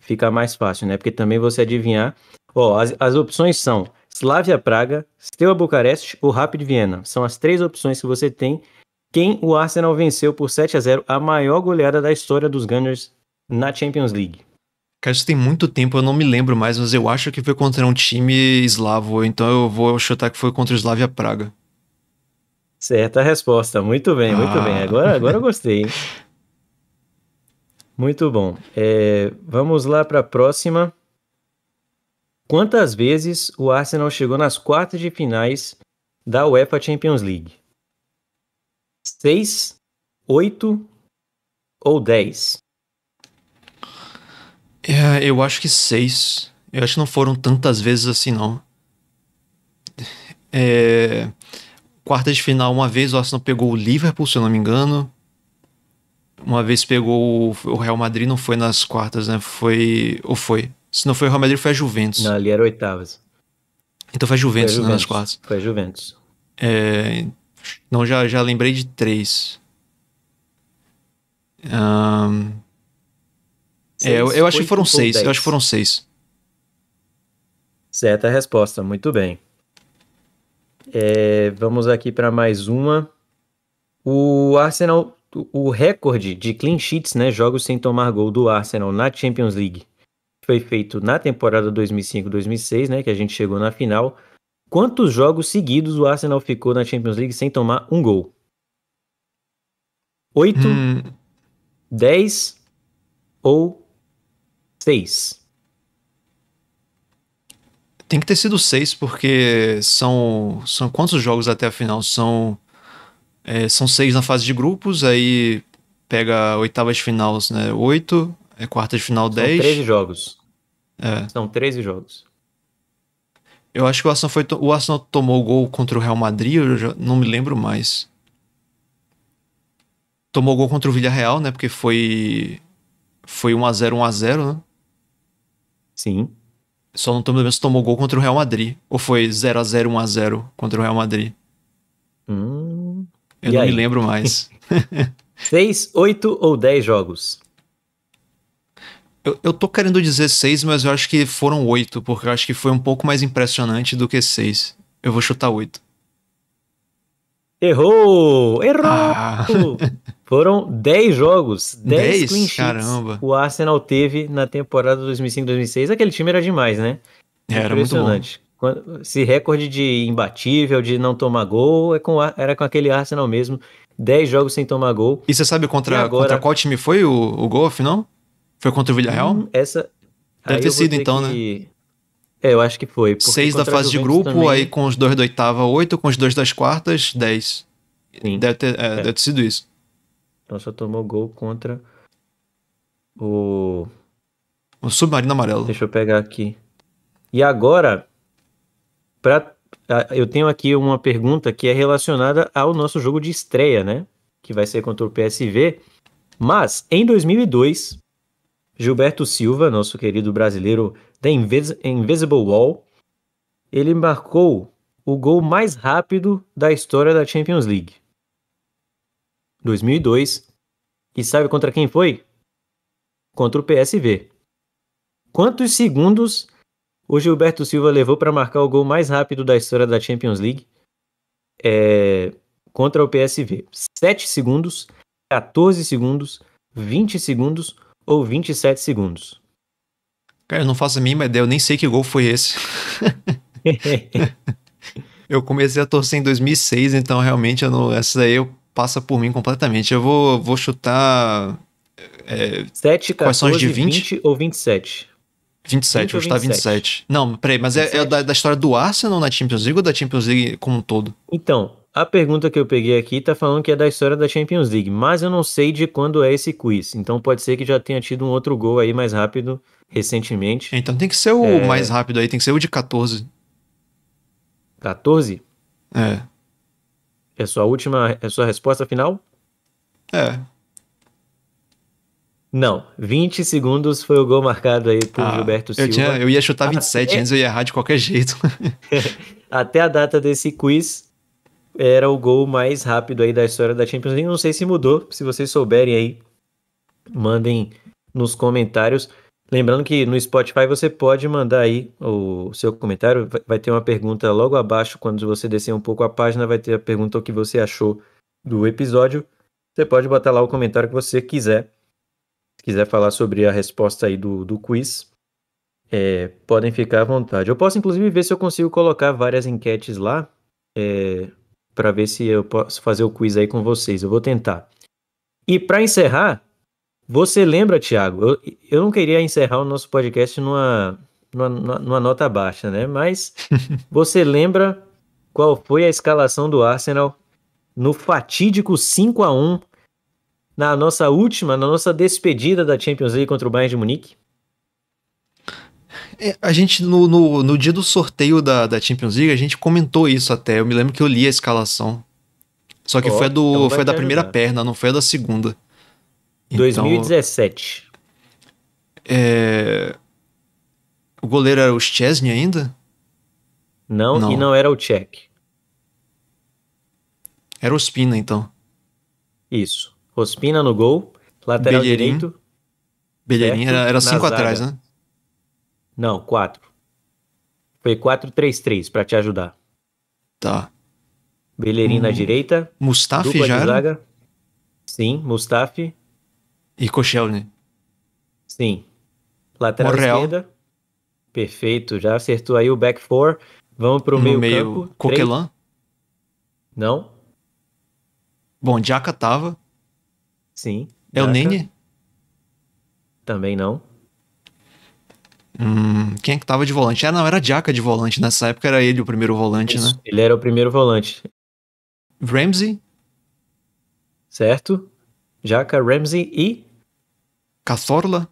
fica mais fácil, né? Porque também você adivinhar. Ó, as opções são Slavia Praga, Steaua Bucareste ou Rapid Viena. São as 3 opções que você tem. Quem o Arsenal venceu por 7-0, a maior goleada da história dos Gunners na Champions League. Cara, isso tem muito tempo, eu não me lembro mais, mas eu acho que foi contra um time eslavo, então eu vou chutar que foi contra o Slavia Praga. Certa resposta, muito bem, muito bem. Agora eu gostei, hein? Muito bom. Vamos lá para a próxima. Quantas vezes o Arsenal chegou nas quartas de finais da UEFA Champions League? 6, 8 ou 10? Eu acho que 6. Eu acho que não foram tantas vezes assim, não. Quarta de final, uma vez o Arsenal pegou o Liverpool, se eu não me engano. Uma vez pegou o Real Madrid, não foi nas quartas, né? Ou foi? Se não foi o Real Madrid, foi a Juventus. Não, ali era oitavas. Então foi a Juventus, né, nas quartas. Foi a Juventus. Não, já lembrei de 3. Eu acho que foram 6. Eu acho que foram 6. Certa resposta, muito bem. Vamos aqui para mais uma. O Arsenal, o recorde de clean sheets, né, jogos sem tomar gol do Arsenal na Champions League, foi feito na temporada 2005-2006, né, que a gente chegou na final. Quantos jogos seguidos o Arsenal ficou na Champions League sem tomar um gol? 8, 10 ou 6? Tem que ter sido 6, porque são quantos jogos até a final? São 6 na fase de grupos, aí pega oitavas de final, né? 8, quarta de final 10. São 13 jogos. São 13 jogos. Eu acho que o Arsenal tomou o gol contra o Real Madrid, eu já não me lembro mais. Tomou o gol contra o Villarreal, né? Porque foi 1-0, 1-0, né? Sim. Só não tô me lembrando se tomou gol contra o Real Madrid. Ou foi 0-0, 1-0 contra o Real Madrid. Eu não me lembro mais. 6, 8 ou 10 jogos? Eu tô querendo dizer 6, mas eu acho que foram 8, porque eu acho que foi um pouco mais impressionante do que 6. Eu vou chutar 8. Errou! Foram 10 jogos, 10 clean sheets Caramba. o Arsenal teve na temporada 2005-2006. Aquele time era demais, né? Era muito bom. Esse recorde de imbatível, de não tomar gol, era com aquele Arsenal mesmo. 10 jogos sem tomar gol. E você sabe contra qual time foi o gol, afinal? Foi contra o Villarreal? Deve ter sido então, né? Eu acho que foi. 6 da fase de grupo, também... aí com os 2 da oitava, 8, com os 2 das quartas, 10. Sim. Deve ter sido isso. Então só tomou gol contra o Submarino Amarelo. Deixa eu pegar aqui. E agora, eu tenho aqui uma pergunta que é relacionada ao nosso jogo de estreia, né? Que vai ser contra o PSV. Mas, em 2002, Gilberto Silva, nosso querido brasileiro da Invisible Wall, ele marcou o gol mais rápido da história da Champions League. 2002. E sabe contra quem foi? Contra o PSV. Quantos segundos o Gilberto Silva levou para marcar o gol mais rápido da história da Champions League contra o PSV? 7 segundos, 14 segundos, 20 segundos ou 27 segundos? Cara, eu não faço a mínima ideia, eu nem sei que gol foi esse. Eu comecei a torcer em 2006, então realmente essa daí passa por mim completamente. Eu vou chutar... 7, 14, quais são os de 20 ou 27? 27, vou chutar 27. Não, peraí, mas é da história do Arsenal na Champions League ou da Champions League como um todo? Então, a pergunta que eu peguei aqui tá falando que é da história da Champions League, mas eu não sei de quando é esse quiz. Então pode ser que já tenha tido um outro gol aí mais rápido recentemente. Então tem que ser o mais rápido aí, tem que ser o de 14. 14? É. É sua resposta final? É. Não, 20 segundos foi o gol marcado aí por Gilberto Silva. Eu ia chutar 27, antes eu ia errar de qualquer jeito. Até a data desse quiz, era o gol mais rápido aí da história da Champions League. Não sei se mudou, se vocês souberem aí, mandem nos comentários. Lembrando que no Spotify você pode mandar aí o seu comentário, vai ter uma pergunta logo abaixo, quando você descer um pouco a página, vai ter a pergunta o que você achou do episódio. Você pode botar lá o comentário que você quiser. Se quiser falar sobre a resposta aí do quiz, podem ficar à vontade. Eu posso inclusive ver se eu consigo colocar várias enquetes lá, para ver se eu posso fazer o quiz aí com vocês. Eu vou tentar. E para encerrar, você lembra, Thiago? Eu não queria encerrar o nosso podcast numa nota baixa, né? Mas você lembra qual foi a escalação do Arsenal no fatídico 5-1 na nossa despedida da Champions League contra o Bayern de Munique? A gente, no dia do sorteio da Champions League, a gente comentou isso até. Eu me lembro que eu li a escalação. Só que foi da primeira perna, não foi a da segunda. 2017. O goleiro era o Szczesny ainda? Não, e não era o Cech. Era o Ospina, então. Isso. Ospina no gol, lateral direito. Bellerin era 5 atrás, né? Não, 4. Foi 4-3-3 pra te ajudar. Tá. Bellerin na direita. Mustafi já era? Zaga. Sim, Mustafi. E Koscielny. Sim. Lateral Monreal. esquerda. Perfeito, já acertou aí o back four. Vamos pro meio campo. Coquelin? Não. Bom, Xhaka tava. Sim. El Neni? Também não. Quem é que tava de volante? Não, era Xhaka de volante. Nessa época era ele o primeiro volante, Isso, né? ele era o primeiro volante. Ramsey? Certo. Xhaka, Ramsey e... Cazorla?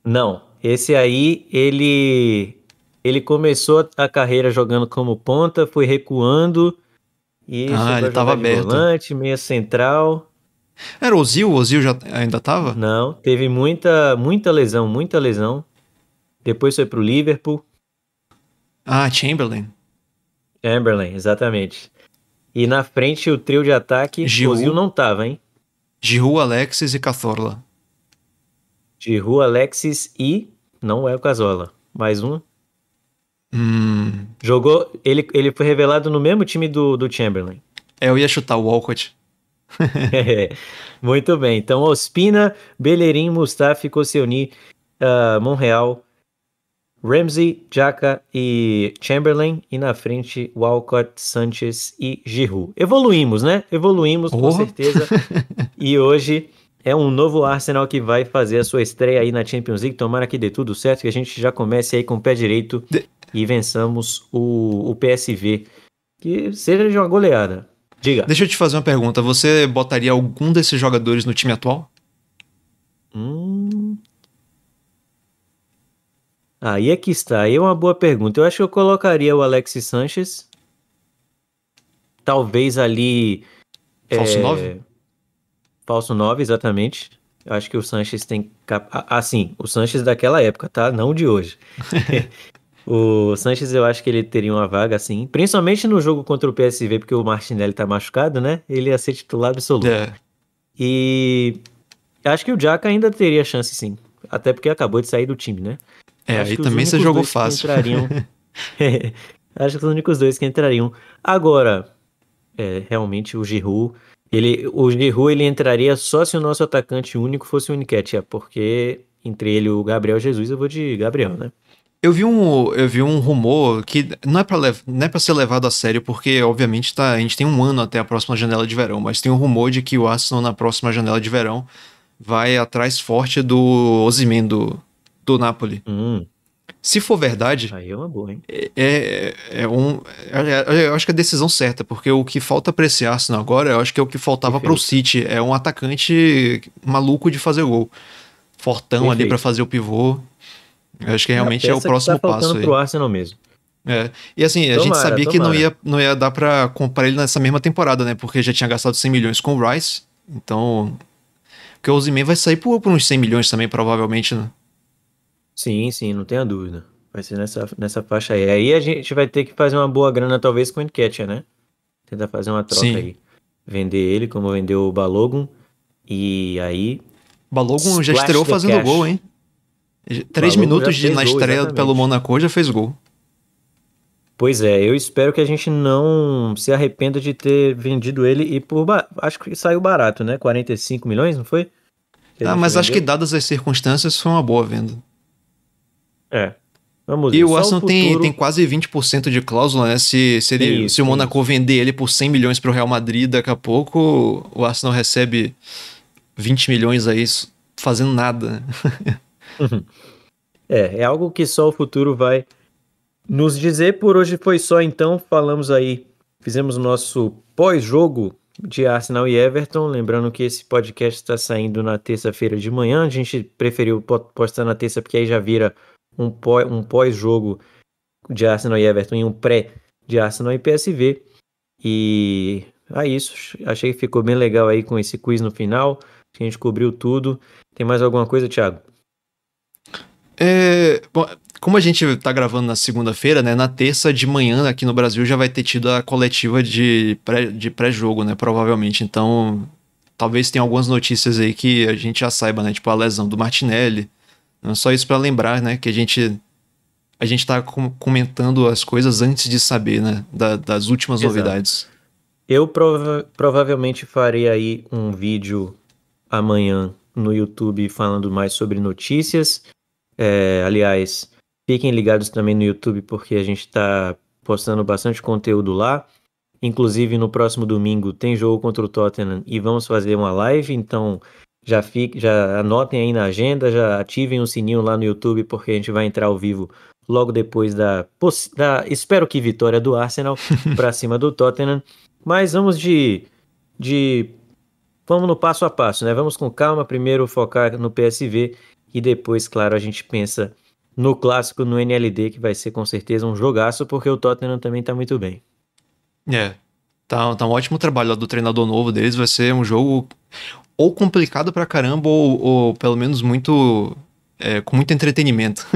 Não. Esse aí, ele começou a carreira jogando como ponta, foi recuando e ele tava aberto. Volante, meia central. Era o Ozil já ainda tava? Não, teve muita lesão. Depois foi pro Liverpool. Chamberlain, exatamente. E na frente o trio de ataque, Giroud. Ozil não tava, hein? Giroud, Alexis e Cazorla. Giroud, Alexis e... não é o Cazorla. Mais um. Jogou... Ele foi revelado no mesmo time do Chamberlain. Eu ia chutar o Walcott. Muito bem. Então, Ospina, Bellerin, Mustafi, Koscielny, Monreal, Ramsey, Xhaka e Chamberlain. E na frente, Walcott, Sanchez e Giroud. Evoluímos, né? Evoluímos, com certeza. E hoje é um novo Arsenal que vai fazer a sua estreia aí na Champions League. Tomara que dê tudo certo, que a gente já comece aí com o pé direito e vençamos o PSV. Que seja de uma goleada. Diga. Deixa eu te fazer uma pergunta. Você botaria algum desses jogadores no time atual? Aí é que está. Aí é uma boa pergunta. Eu acho que eu colocaria o Alexis Sanchez. Talvez ali... Falso 9? Falso 9, exatamente. Eu acho que o Sanchez tem... Assim, o Sanchez daquela época, tá? Não de hoje. O Sanchez, eu acho que ele teria uma vaga, assim. Principalmente no jogo contra o PSV, porque o Martinelli tá machucado, né? Ele ia ser titular absoluto. E acho que o Xhaka ainda teria chance, sim. Até porque acabou de sair do time, né? Aí também você jogou fácil. Acho que os únicos dois que entrariam. Agora, realmente o Giroud... O Giroud, ele entraria só se o nosso atacante único fosse o Nketiah, porque entre ele e o Gabriel Jesus, eu vou de Gabriel, né? Eu vi um rumor que não é pra ser levado a sério, porque, obviamente, a gente tem um ano até a próxima janela de verão, mas tem um rumor de que o Arsenal, na próxima janela de verão, vai atrás forte do Osimhen do Napoli. Se for verdade... Aí é uma boa, hein? Eu acho que é a decisão certa, porque o que falta pra esse Arsenal agora, eu acho que é o que faltava pro City. É um atacante maluco de fazer gol. Fortão ali pra fazer o pivô. Eu acho que realmente é o próximo passo aí. Pro Arsenal mesmo. E assim, a gente sabia que não ia dar pra comprar ele nessa mesma temporada, né? Porque já tinha gastado 100 milhões com o Rice. Então... Porque o Osimhen vai sair por uns 100 milhões também, provavelmente, né? Sim, não tenha dúvida. Vai ser nessa faixa aí. Aí a gente vai ter que fazer uma boa grana, talvez, com o Nketiah, né? Tentar fazer uma troca aí. Vender ele, como vendeu o Balogun. E aí... Balogun já estreou fazendo gol, hein? 3 minutos na estreia exatamente. Pelo Monaco já fez gol. Pois é, eu espero que a gente não se arrependa de ter vendido ele e acho que saiu barato, né? 45 milhões, não foi? Mas acho que dadas as circunstâncias foi uma boa venda. Vamos ver. E o Arsenal tem quase 20% de cláusula, né? Se o Monaco vender ele por 100 milhões pro Real Madrid, daqui a pouco o Arsenal recebe 20 milhões aí fazendo nada, né? É algo que só o futuro vai nos dizer. Por hoje foi só, então. Falamos aí, fizemos o nosso pós-jogo de Arsenal e Everton. Lembrando que esse podcast está saindo na terça-feira de manhã. A gente preferiu postar na terça porque aí já vira um pós-jogo de Arsenal e Everton e um pré de Arsenal e PSV. E isso. Achei que ficou bem legal aí com esse quiz no final. A gente cobriu tudo. Tem mais alguma coisa, Thiago? Bom, como a gente tá gravando na segunda-feira, né? Na terça de manhã aqui no Brasil já vai ter tido a coletiva de pré-jogo, né? Provavelmente. Então, talvez tenha algumas notícias aí que a gente já saiba, né? Tipo a lesão do Martinelli. Não só isso pra lembrar, né? Que a gente tá comentando as coisas antes de saber, né? Das últimas novidades. Eu provavelmente farei aí um vídeo amanhã no YouTube falando mais sobre notícias. Aliás, fiquem ligados também no YouTube porque a gente está postando bastante conteúdo lá. Inclusive no próximo domingo tem jogo contra o Tottenham e vamos fazer uma live, então já anotem aí na agenda, já ativem o sininho lá no YouTube porque a gente vai entrar ao vivo logo depois da espero que vitória do Arsenal para cima do Tottenham. Mas vamos vamos no passo a passo, né? Vamos com calma, primeiro focar no PSV e depois, claro, a gente pensa no clássico, no NLD, que vai ser com certeza um jogaço, porque o Tottenham também tá muito bem. Tá um ótimo trabalho lá do treinador novo deles, vai ser um jogo ou complicado pra caramba, ou pelo menos muito com muito entretenimento.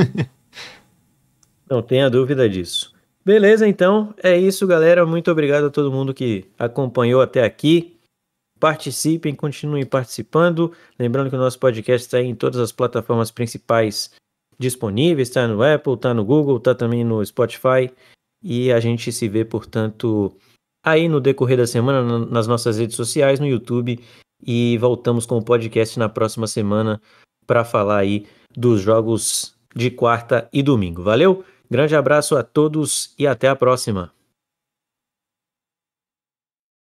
Não tenha dúvida disso. Beleza, então, é isso, galera. Muito obrigado a todo mundo que acompanhou até aqui. Participem, continuem participando. Lembrando que o nosso podcast está em todas as plataformas principais disponíveis. Está no Apple, está no Google, está também no Spotify. E a gente se vê, portanto, aí no decorrer da semana nas nossas redes sociais, no YouTube, e voltamos com o podcast na próxima semana para falar aí dos jogos de quarta e domingo. Valeu? Grande abraço a todos e até a próxima.